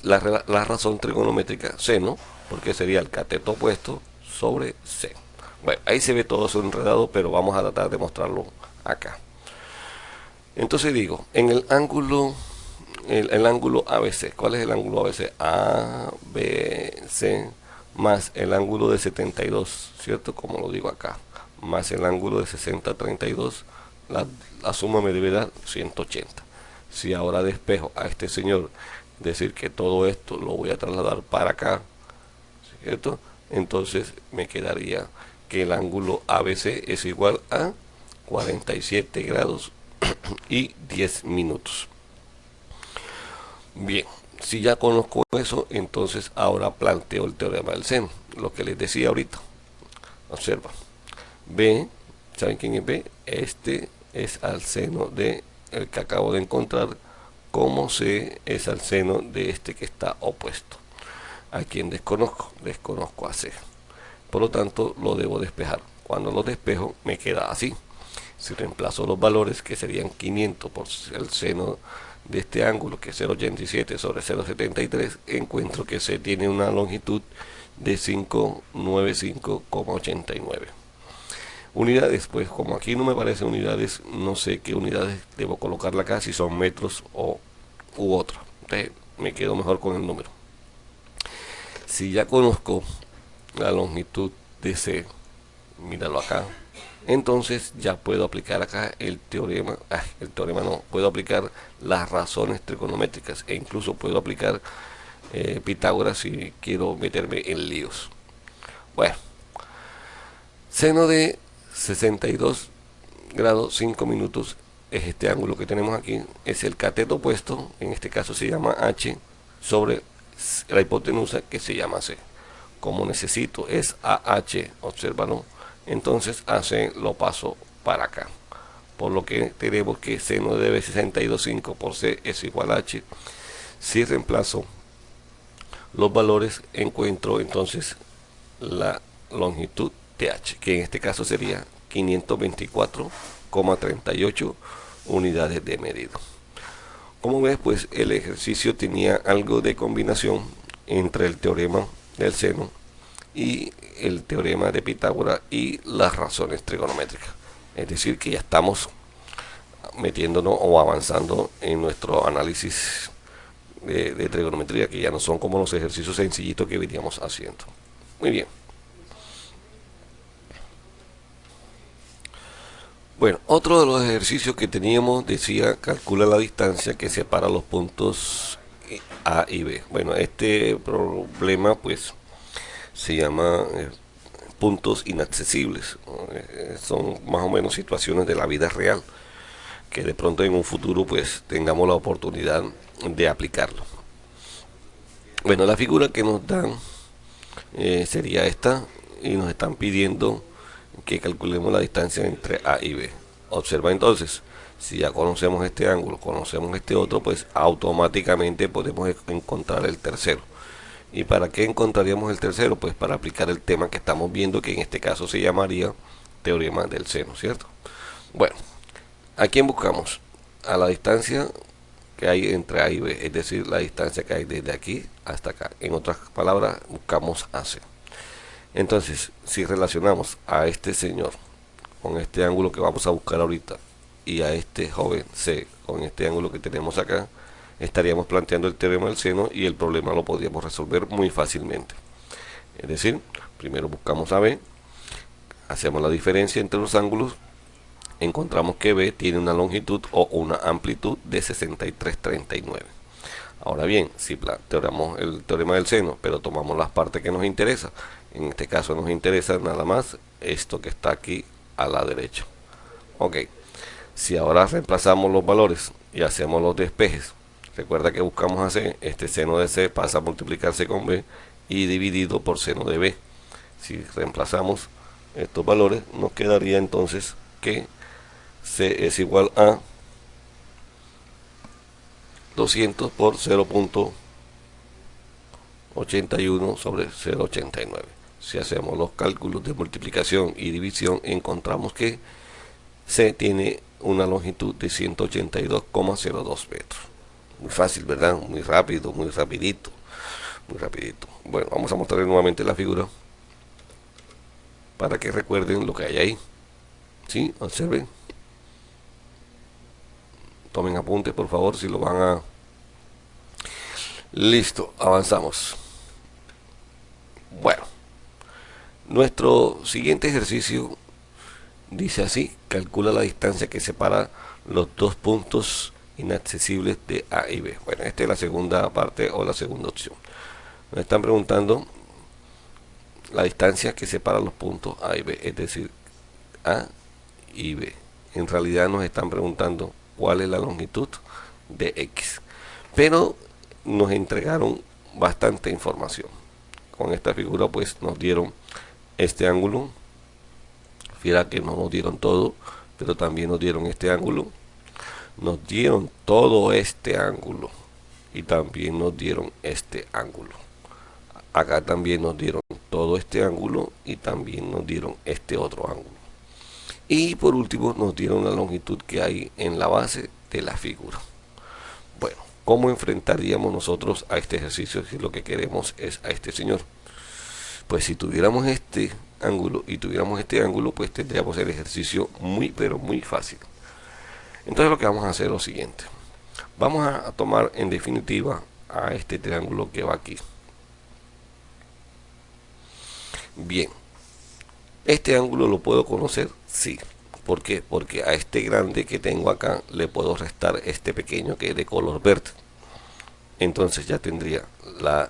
Speaker 1: la razón trigonométrica seno, porque sería el cateto opuesto sobre C. Bueno, ahí se ve todo eso enredado, pero vamos a tratar de mostrarlo acá. Entonces digo, en el ángulo el ángulo ABC, ¿cuál es el ángulo ABC? ABC más el ángulo de 72, ¿cierto? Como lo digo acá, más el ángulo de 60, 32, la suma me debe dar 180. Si ahora despejo a este señor, decir que todo esto lo voy a trasladar para acá, ¿cierto? Entonces me quedaría que el ángulo ABC es igual a 47 grados y 10 minutos. Bien, si ya conozco eso, entonces ahora planteo el teorema del seno, lo que les decía ahorita. Observa, B, ¿saben quién es B? Este es al seno de el que acabo de encontrar, como C es al seno de este que está opuesto. ¿A quién desconozco? Desconozco a C. Por lo tanto, lo debo despejar. Cuando lo despejo, me queda así. Si reemplazo los valores, que serían 500 por el seno de este ángulo, que es 0,87 sobre 0,73, encuentro que C tiene una longitud de 595,89 unidades. Pues como aquí no me parecen unidades, no sé qué unidades debo colocarla acá, si son metros u otra. Entonces me quedo mejor con el número. Si ya conozco la longitud de C, míralo acá, entonces ya puedo aplicar acá el teorema no, puedo aplicar las razones trigonométricas, e incluso puedo aplicar Pitágoras si quiero meterme en líos. Bueno, seno de 62 grados 5 minutos es este ángulo que tenemos aquí, es el cateto opuesto, en este caso se llama H, sobre la hipotenusa, que se llama C. Como necesito es AH, obsérvalo, entonces AC lo paso para acá, por lo que tenemos que seno de 62,5 por C es igual a H. Si reemplazo los valores, encuentro entonces la longitud de H, que en este caso sería 524,38 unidades de medida. Como ves, pues el ejercicio tenía algo de combinación entre el teorema del seno y el teorema de Pitágoras y las razones trigonométricas. Es decir, que ya estamos metiéndonos o avanzando en nuestro análisis de trigonometría, que ya no son como los ejercicios sencillitos que veníamos haciendo. Muy bien. Bueno, otro de los ejercicios que teníamos decía, calcula la distancia que separa los puntos A y B. Bueno, este problema pues se llama puntos inaccesibles. Son más o menos situaciones de la vida real que de pronto en un futuro pues tengamos la oportunidad de aplicarlo. Bueno, la figura que nos dan sería esta, y nos están pidiendo que calculemos la distancia entre A y B. Observa entonces, si ya conocemos este ángulo, conocemos este otro, pues automáticamente podemos encontrar el tercero. ¿Y para qué encontraríamos el tercero? Pues para aplicar el tema que estamos viendo, que en este caso se llamaría teorema del seno, ¿cierto? Bueno, ¿a quién buscamos? A la distancia que hay entre A y B, es decir, la distancia que hay desde aquí hasta acá. En otras palabras, buscamos AC. Entonces, si relacionamos a este señor con este ángulo que vamos a buscar ahorita y a este joven C con este ángulo que tenemos acá, estaríamos planteando el teorema del seno y el problema lo podríamos resolver muy fácilmente. Es decir, primero buscamos a B, hacemos la diferencia entre los ángulos, encontramos que B tiene una longitud o una amplitud de 63,39. Ahora bien, si planteamos el teorema del seno, pero tomamos las partes que nos interesa, en este caso nos interesa nada más esto que está aquí a la derecha. Ok, si ahora reemplazamos los valores y hacemos los despejes, recuerda que buscamos a C, este seno de C pasa a multiplicarse con B y dividido por seno de B. Si reemplazamos estos valores, nos quedaría entonces que C es igual a 200 por 0,81 sobre 0,89. Si hacemos los cálculos de multiplicación y división, encontramos que C tiene una longitud de 182,02 metros. Muy fácil, ¿verdad? Muy rápido, muy rapidito. Muy rapidito. Bueno, vamos a mostrarles nuevamente la figura para que recuerden lo que hay ahí. ¿Sí? Observen. Tomen apuntes, por favor, si lo van a... Listo, avanzamos. Bueno, nuestro siguiente ejercicio dice así: calcula la distancia que separa los dos puntos inaccesibles de A y B. Bueno, esta es la segunda parte o la segunda opción. Nos están preguntando la distancia que separa los puntos A y B, es decir, A y B. En realidad nos están preguntando cuál es la longitud de X. Pero nos entregaron bastante información. Con esta figura pues nos dieron este ángulo. Fíjate que no nos dieron todo, pero también nos dieron este ángulo. Nos dieron todo este ángulo y también nos dieron este ángulo. Acá también nos dieron todo este ángulo y también nos dieron este otro ángulo. Y por último nos dieron la longitud que hay en la base de la figura. Bueno, ¿cómo enfrentaríamos nosotros a este ejercicio si lo que queremos es a este señor? Pues si tuviéramos este ángulo y tuviéramos este ángulo, pues tendríamos el ejercicio muy pero muy fácil. Entonces lo que vamos a hacer es lo siguiente. Vamos a tomar en definitiva a este triángulo que va aquí. Bien, ¿este ángulo lo puedo conocer? Sí. ¿Por qué? Porque a este grande que tengo acá le puedo restar este pequeño que es de color verde. Entonces ya tendría la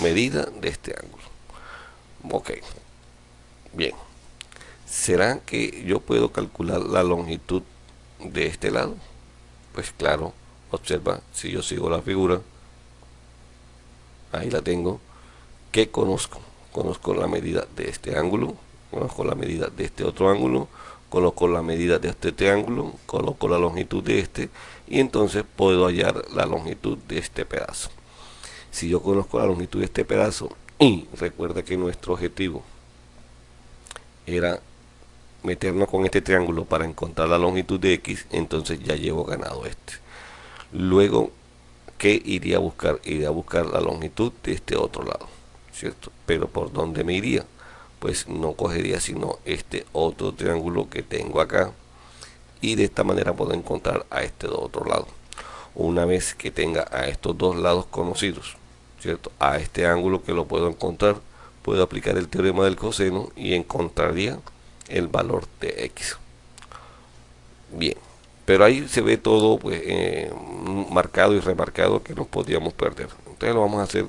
Speaker 1: medida de este ángulo. Ok. Bien. ¿Será que yo puedo calcular la longitud de este lado? Pues claro. Observa, si yo sigo la figura, ahí la tengo. ¿Qué conozco? Conozco la medida de este ángulo, conozco la medida de este otro ángulo, coloco la medida de este triángulo, coloco la longitud de este y entonces puedo hallar la longitud de este pedazo. Si yo conozco la longitud de este pedazo y recuerda que nuestro objetivo era meternos con este triángulo para encontrar la longitud de X, entonces ya llevo ganado este. Luego, ¿qué iría a buscar? Iría a buscar la longitud de este otro lado, ¿cierto? Pero ¿por dónde me iría? Pues no cogería sino este otro triángulo que tengo acá y de esta manera puedo encontrar a este otro lado. Una vez que tenga a estos dos lados conocidos, ¿cierto? A este ángulo que lo puedo encontrar, puedo aplicar el teorema del coseno y encontraría el valor de X. Bien, pero ahí se ve todo pues, marcado y remarcado que nos podríamos perder. Entonces lo vamos a hacer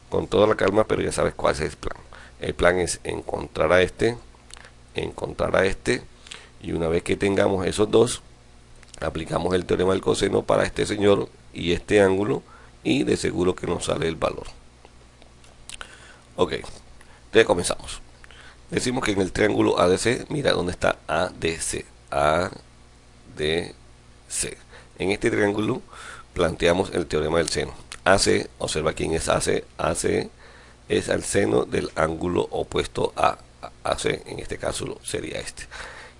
Speaker 1: con toda la calma, pero ya sabes cuál es el plan. El plan es encontrar a este y una vez que tengamos esos dos, aplicamos el teorema del coseno para este señor y este ángulo y de seguro que nos sale el valor. Ok, entonces comenzamos. Decimos que en el triángulo ADC, mira dónde está ADC. de C. En este triángulo planteamos el teorema del seno. AC, observa quién es AC. AC es el seno del ángulo opuesto a AC, en este caso sería este.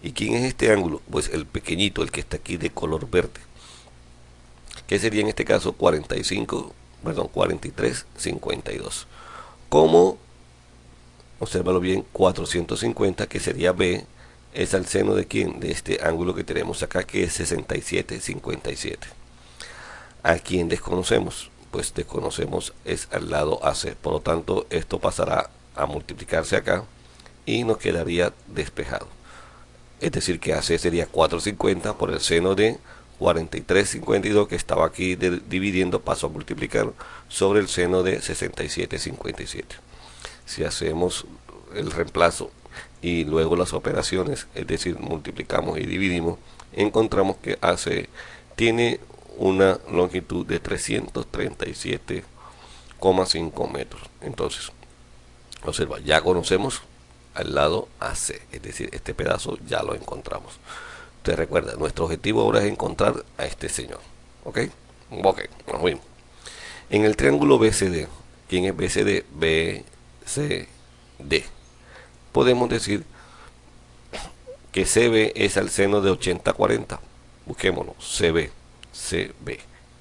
Speaker 1: ¿Y quién es este ángulo? Pues el pequeñito, el que está aquí de color verde, que sería en este caso 43,52. Como, obsérvalo bien, 450, que sería B, es el seno de quién, de este ángulo que tenemos acá, que es 67,57. ¿A quién desconocemos? Pues desconocemos es al lado AC, por lo tanto esto pasará a multiplicarse acá y nos quedaría despejado. Es decir, que AC sería 450 por el seno de 43,52 que estaba aquí dividiendo, paso a multiplicar sobre el seno de 67,57. Si hacemos el reemplazo y luego las operaciones, es decir, multiplicamos y dividimos, encontramos que AC tiene una longitud de 337,5 metros. Entonces, observa, ya conocemos al lado AC, es decir, este pedazo ya lo encontramos. Te recuerda, nuestro objetivo ahora es encontrar a este señor. ¿Ok? Ok, nos fuimos. En el triángulo BCD, ¿quién es BCD? BCD. Podemos decir que CB es el seno de 80-40. Busquémoslo, CB.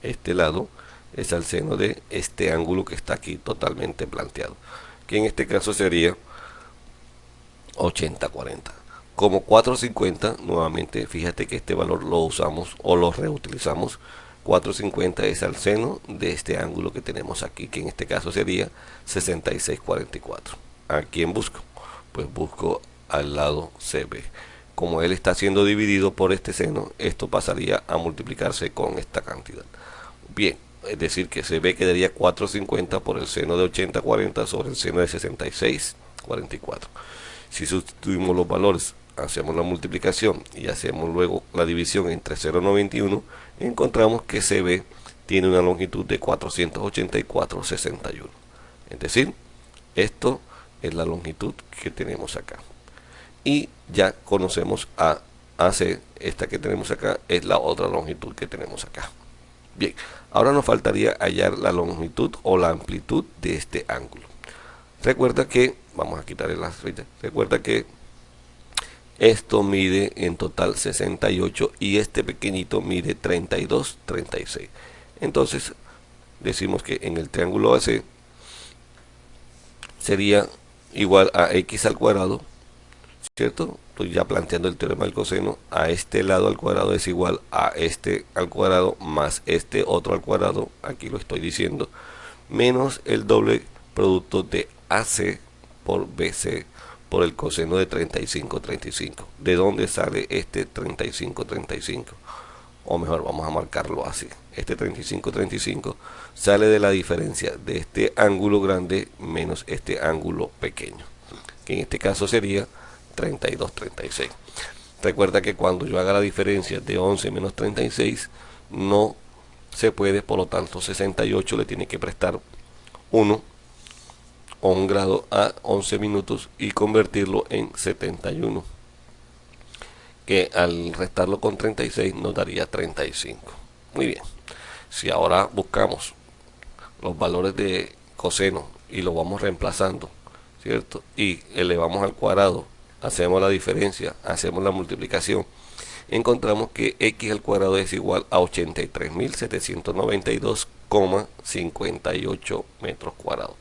Speaker 1: Este lado es el seno de este ángulo que está aquí totalmente planteado, que en este caso sería 80-40. Como 450, nuevamente fíjate que este valor lo usamos o lo reutilizamos. 450 es el seno de este ángulo que tenemos aquí, que en este caso sería 66,44. ¿A quién busco? Pues busco al lado CB. Como él está siendo dividido por este seno, esto pasaría a multiplicarse con esta cantidad. Bien, es decir que CB quedaría 450 por el seno de 80-40 sobre el seno de 66,44. Si sustituimos los valores, hacemos la multiplicación y hacemos luego la división entre 0,91, encontramos que CB tiene una longitud de 484,61. Es decir, esto es la longitud que tenemos acá. Y ya conocemos a AC, esta que tenemos acá es la otra longitud que tenemos acá. Bien, ahora nos faltaría hallar la longitud o la amplitud de este ángulo. Recuerda que, vamos a quitarle las flechas, recuerda que esto mide en total 68 y este pequeñito mide 32,36. Entonces, decimos que en el triángulo AC sería igual a x al cuadrado, ¿cierto? Estoy ya planteando el teorema del coseno. A este lado al cuadrado es igual a este al cuadrado más este otro al cuadrado, aquí lo estoy diciendo, menos el doble producto de AC por BC por el coseno de 35,35. ¿De dónde sale este 35,35? O mejor, vamos a marcarlo así. Este 35,35 sale de la diferencia de este ángulo grande menos este ángulo pequeño, que en este caso sería 32,36. Recuerda que cuando yo haga la diferencia de 11 menos 36 no se puede, por lo tanto 68 le tiene que prestar 1 o 1 grado a 11 minutos y convertirlo en 71, que al restarlo con 36 nos daría 35. Muy bien, si ahora buscamos los valores de coseno y lo vamos reemplazando, ¿cierto? Y elevamos al cuadrado, hacemos la diferencia, hacemos la multiplicación, encontramos que x al cuadrado es igual a 83.792,58 metros cuadrados.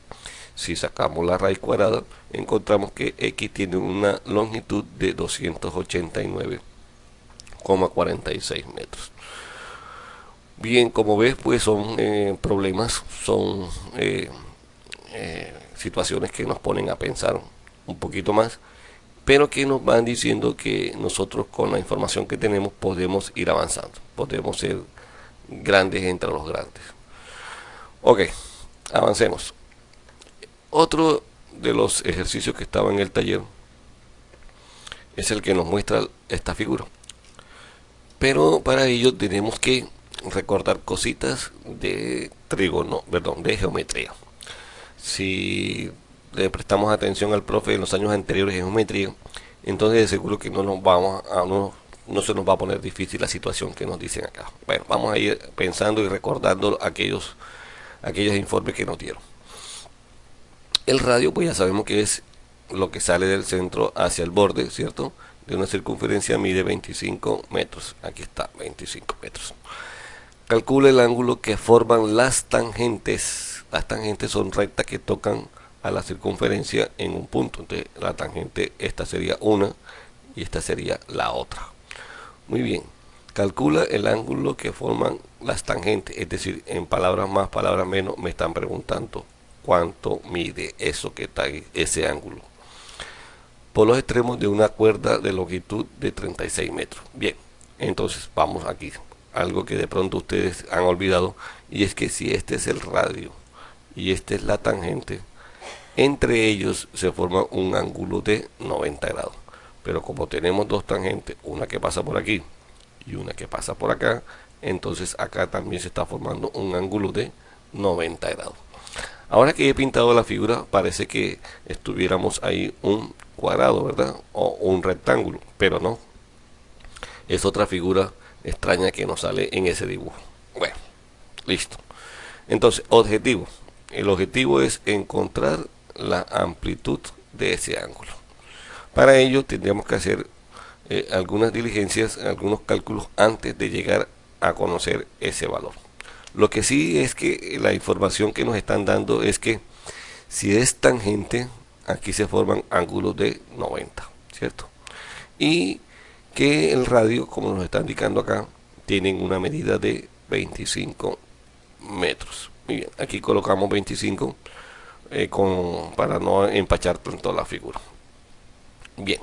Speaker 1: Si sacamos la raíz cuadrada, encontramos que x tiene una longitud de 289,46 metros. Bien, como ves, pues son problemas, son situaciones que nos ponen a pensar un poquito más, pero que nos van diciendo que nosotros con la información que tenemos podemos ir avanzando, podemos ser grandes entre los grandes. Ok, avancemos. Otro de los ejercicios que estaba en el taller es el que nos muestra esta figura, pero para ello tenemos que recordar cositas de de geometría. Si le prestamos atención al profe en los años anteriores de geometría, entonces de seguro que no no se nos va a poner difícil la situación que nos dicen acá. Bueno, vamos a ir pensando y recordando aquellos informes que nos dieron. El radio, pues ya sabemos que es lo que sale del centro hacia el borde, ¿cierto? De una circunferencia mide 25 metros. Aquí está, 25 metros. Calcula el ángulo que forman las tangentes. Las tangentes son rectas que tocan a la circunferencia en un punto. Entonces, la tangente, esta sería una y esta sería la otra. Muy bien. Calcula el ángulo que forman las tangentes. Es decir, en palabras más, palabras menos, me están preguntando cuánto mide eso que está ahí, ese ángulo. Por los extremos de una cuerda de longitud de 36 metros. Bien, entonces vamos aquí. Algo que de pronto ustedes han olvidado, y es que si este es el radio y esta es la tangente, entre ellos se forma un ángulo de 90 grados. Pero como tenemos dos tangentes, una que pasa por aquí y una que pasa por acá, entonces acá también se está formando un ángulo de 90 grados. Ahora que he pintado la figura, parece que estuviéramos ahí un cuadrado, ¿verdad? O un rectángulo, pero no. Es otra figura extraña que nos sale en ese dibujo. Bueno, listo. Entonces, objetivo. El objetivo es encontrar la amplitud de ese ángulo. Para ello tendríamos que hacer algunas diligencias, algunos cálculos antes de llegar a conocer ese valor. Lo que sí es que la información que nos están dando es que si es tangente, aquí se forman ángulos de 90, ¿cierto? Y que el radio, como nos está indicando acá, tienen una medida de 25 metros. Muy bien, aquí colocamos 25 para no empachar tanto la figura. Bien,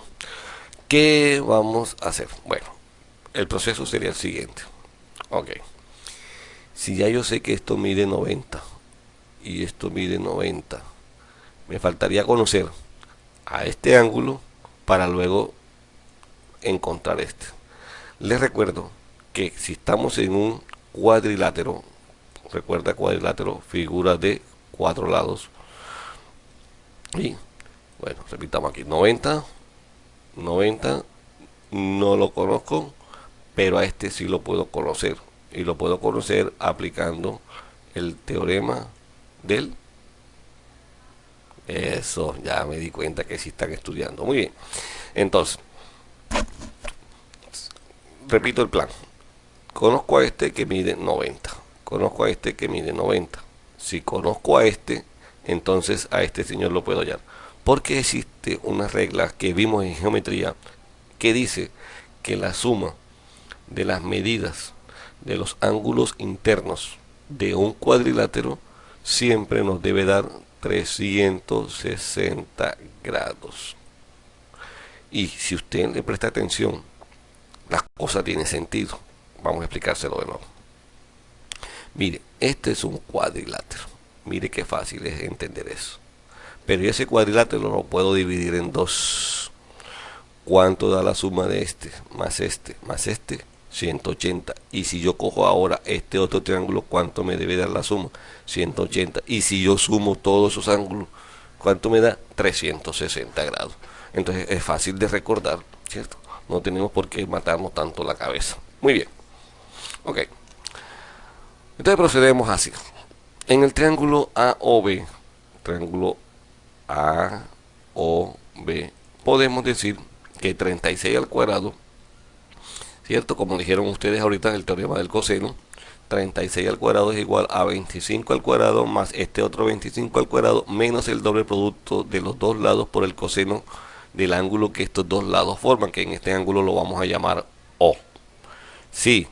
Speaker 1: ¿qué vamos a hacer? Bueno, el proceso sería el siguiente. Ok. Si ya yo sé que esto mide 90 y esto mide 90, me faltaría conocer a este ángulo para luego encontrar este. Les recuerdo que si estamos en un cuadrilátero, recuerda cuadrilátero, figura de 4 lados. Y bueno, repitamos aquí, 90, 90, no lo conozco, pero a este sí lo puedo conocer. Y lo puedo conocer aplicando el teorema del... Eso, ya me di cuenta que sí están estudiando. Muy bien. Entonces, repito el plan. Conozco a este que mide 90. Conozco a este que mide 90. Si conozco a este, entonces a este señor lo puedo hallar. Porque existe una regla que vimos en geometría que dice que la suma de las medidas de los ángulos internos de un cuadrilátero siempre nos debe dar 360 grados. Y si usted le presta atención, la cosa tiene sentido. Vamos a explicárselo de nuevo. Mire, este es un cuadrilátero. Mire qué fácil es entender eso. Pero ese cuadrilátero lo puedo dividir en dos. ¿Cuánto da la suma de este más este más este? 180. Y si yo cojo ahora este otro triángulo, ¿cuánto me debe dar la suma? 180. Y si yo sumo todos esos ángulos, ¿cuánto me da? 360 grados. Entonces es fácil de recordar, ¿cierto? No tenemos por qué matarnos tanto la cabeza. Muy bien. Ok. Entonces procedemos así. En el triángulo AOB, triángulo AOB, podemos decir que 36 al cuadrado, ¿cierto? Como dijeron ustedes ahorita en el teorema del coseno, 36 al cuadrado es igual a 25 al cuadrado más este otro 25 al cuadrado menos el doble producto de los dos lados por el coseno del ángulo que estos dos lados forman, que en este ángulo lo vamos a llamar O. Si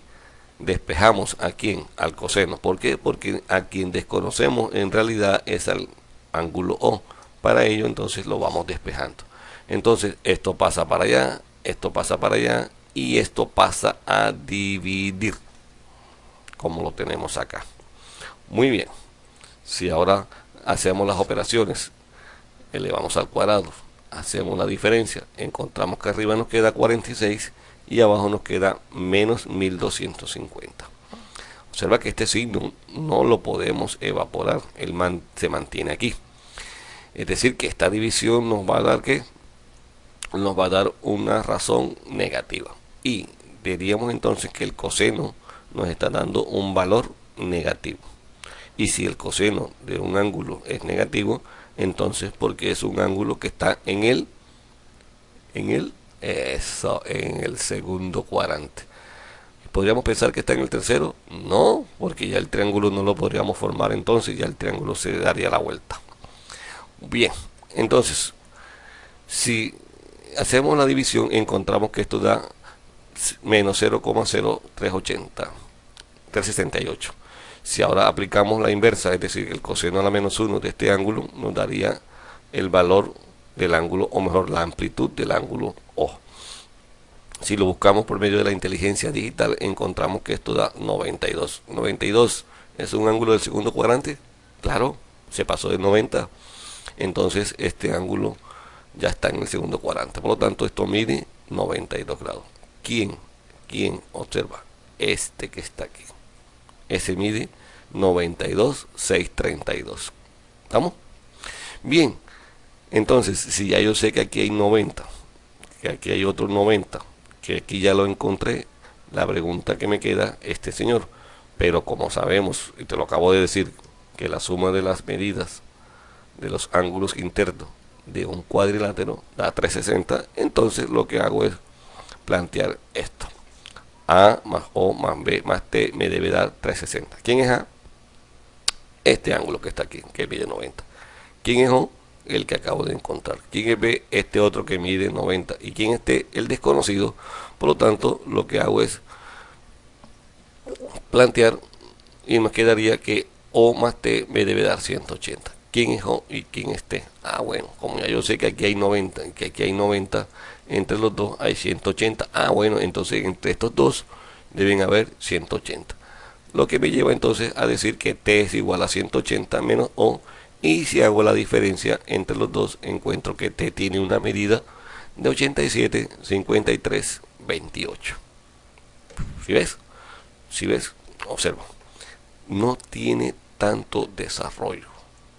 Speaker 1: despejamos a quién, al coseno, ¿por qué? Porque a quien desconocemos en realidad es al ángulo O. Para ello entonces lo vamos despejando. Entonces esto pasa para allá, esto pasa para allá y esto pasa a dividir, como lo tenemos acá. Muy bien. Si ahora hacemos las operaciones, elevamos al cuadrado, hacemos la diferencia, encontramos que arriba nos queda 46 y abajo nos queda menos 1250. Observa que este signo no lo podemos evaporar, se mantiene aquí. Es decir, que esta división nos va a dar ¿qué? Nos va a dar una razón negativa. Y diríamos entonces que el coseno nos está dando un valor negativo. Y si el coseno de un ángulo es negativo, entonces porque es un ángulo que está en el segundo cuadrante. ¿Podríamos pensar que está en el tercero? No, porque ya el triángulo no lo podríamos formar, entonces ya el triángulo se daría la vuelta. Bien, entonces, si hacemos la división, encontramos que esto da menos 0,0368. Si ahora aplicamos la inversa, es decir, el coseno a la menos 1 de este ángulo, nos daría el valor del ángulo, o mejor, la amplitud del ángulo O. Si lo buscamos por medio de la inteligencia digital, encontramos que esto da 92. 92 es un ángulo del segundo cuadrante. Claro, se pasó de 90. Entonces este ángulo ya está en el segundo cuadrante. Por lo tanto, esto mide 92 grados. ¿Quién observa? Este que está aquí. Ese mide 92,632. ¿Estamos? Bien. Entonces, si ya yo sé que aquí hay 90, que aquí hay otro 90, que aquí ya lo encontré, la pregunta que me queda, este señor, pero como sabemos, y te lo acabo de decir, que la suma de las medidas de los ángulos internos de un cuadrilátero da 360, entonces lo que hago es plantear esto. A más O más B más T me debe dar 360. ¿Quién es A? Este ángulo que está aquí, que mide 90. ¿Quién es O? El que acabo de encontrar. ¿Quién es B? Este otro que mide 90. ¿Y quién es T? El desconocido. Por lo tanto, lo que hago es plantear y nos quedaría que O más T me debe dar 180. ¿Quién es O y quién es T? Ah, bueno, como ya yo sé que aquí hay 90, que aquí hay 90, entre los dos hay 180. Ah, bueno, entonces entre estos dos deben haber 180. Lo que me lleva entonces a decir que T es igual a 180 menos O. Y si hago la diferencia entre los dos, encuentro que T tiene una medida de 87, 53, 28. ¿Sí ves? ¿Sí ves? Observa. No tiene tanto desarrollo,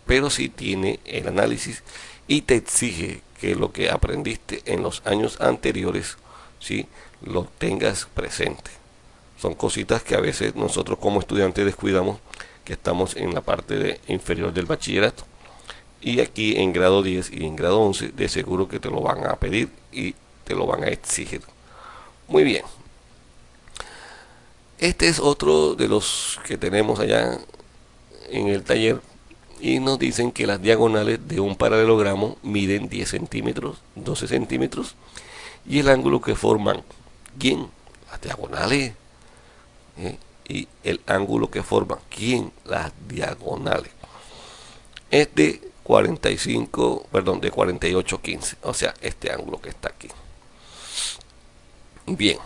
Speaker 1: pero sí tiene el análisis y te exige que lo que aprendiste en los años anteriores, ¿sí?, lo tengas presente. Son cositas que a veces nosotros como estudiantes descuidamos, que estamos en la parte inferior del bachillerato. Y aquí en grado 10 y en grado 11 de seguro que te lo van a pedir y te lo van a exigir. Muy bien. Este es otro de los que tenemos allá en el taller y nos dicen que las diagonales de un paralelogramo miden 10 centímetros, 12 centímetros y el ángulo que forman, ¿quién? Las diagonales. Y el ángulo que forman, ¿quién? Las diagonales. Es de 45, perdón, de 48,15, o sea, este ángulo que está aquí. Bien,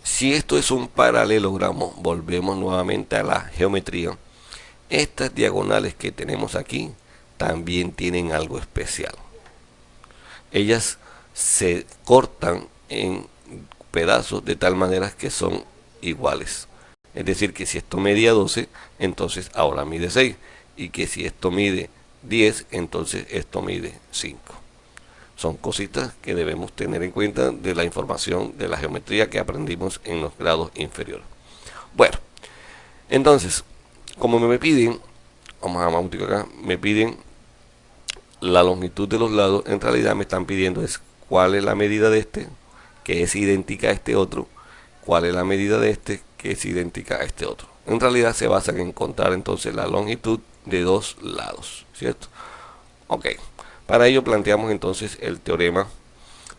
Speaker 1: si esto es un paralelogramo, volvemos nuevamente a la geometría. Estas diagonales que tenemos aquí también tienen algo especial. Ellas se cortan en pedazos de tal manera que son iguales. Es decir, que si esto medía 12, entonces ahora mide 6. Y que si esto mide 10, entonces esto mide 5. Son cositas que debemos tener en cuenta de la información de la geometría que aprendimos en los grados inferiores. Bueno, entonces, como me piden, vamos a multiplicar acá, me piden la longitud de los lados, en realidad me están pidiendo es cuál es la medida de este, que es idéntica a este otro, cuál es la medida de este, que es idéntica a este otro. En realidad se basa en encontrar entonces la longitud de dos lados, ¿cierto? Ok, para ello planteamos entonces el teorema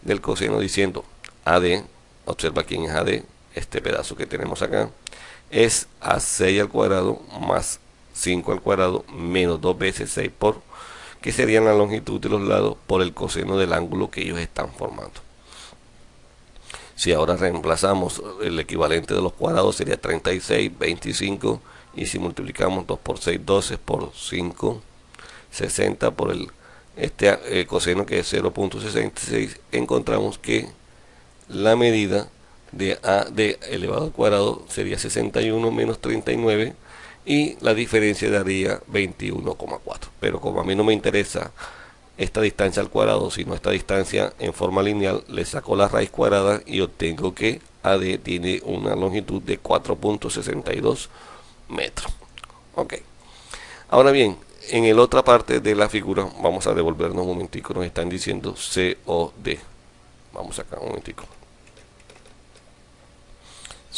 Speaker 1: del coseno diciendo AD, observa quién es AD, este pedazo que tenemos acá, es A6 al cuadrado más 5 al cuadrado menos 2 veces 6 por, que serían la longitud de los lados por el coseno del ángulo que ellos están formando. Si ahora reemplazamos el equivalente de los cuadrados sería 36, 25, y si multiplicamos 2 por 6, 12 por 5, 60 por este coseno que es 0.66, encontramos que la medida de AD elevado al cuadrado sería 61 menos 39 y la diferencia daría 21,4. Pero como a mí no me interesa esta distancia al cuadrado, sino esta distancia en forma lineal, le saco la raíz cuadrada y obtengo que AD tiene una longitud de 4.62 metros. Ok. Ahora bien, en la otra parte de la figura, vamos a devolvernos un momentico, nos están diciendo COD. Vamos acá un momentico.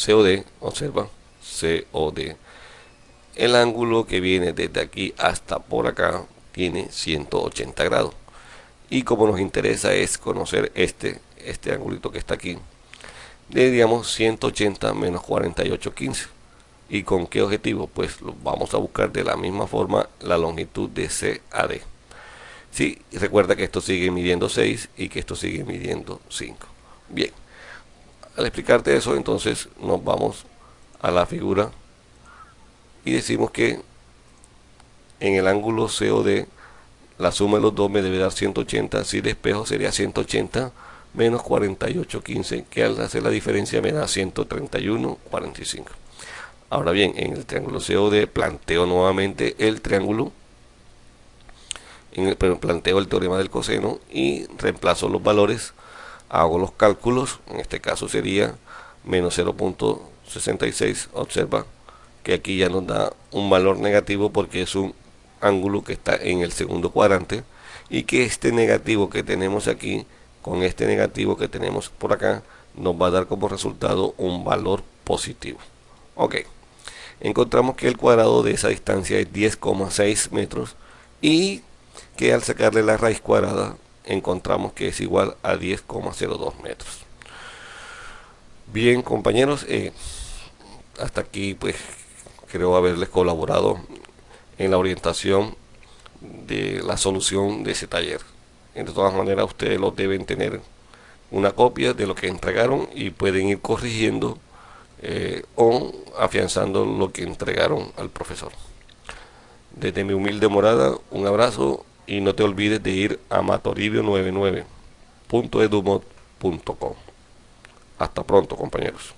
Speaker 1: COD, observa, COD. El ángulo que viene desde aquí hasta por acá tiene 180 grados. Y como nos interesa es conocer este angulito que está aquí, diríamos 180 menos 48,15. ¿Y con qué objetivo? Pues vamos a buscar de la misma forma la longitud de CAD. Sí, recuerda que esto sigue midiendo 6 y que esto sigue midiendo 5. Bien, al explicarte eso, entonces nos vamos a la figura y decimos que en el ángulo COD la suma de los dos me debe dar 180. Si de espejo sería 180 menos 48,15, que al hacer la diferencia me da 131,45. Ahora bien, en el triángulo COD planteo nuevamente el triángulo, planteo el teorema del coseno y reemplazo los valores, hago los cálculos. En este caso sería menos 0.66. Observa que aquí ya nos da un valor negativo porque es un ángulo que está en el segundo cuadrante, y que este negativo que tenemos aquí con este negativo que tenemos por acá nos va a dar como resultado un valor positivo. Ok, encontramos que el cuadrado de esa distancia es 10,6 metros y que al sacarle la raíz cuadrada encontramos que es igual a 10,02 metros. Bien, compañeros, hasta aquí pues creo haberles colaborado en la orientación de la solución de ese taller. De todas maneras, ustedes lo deben tener una copia de lo que entregaron y pueden ir corrigiendo o afianzando lo que entregaron al profesor. Desde mi humilde morada, un abrazo y no te olvides de ir a matoribio99.edumod.com. Hasta pronto, compañeros.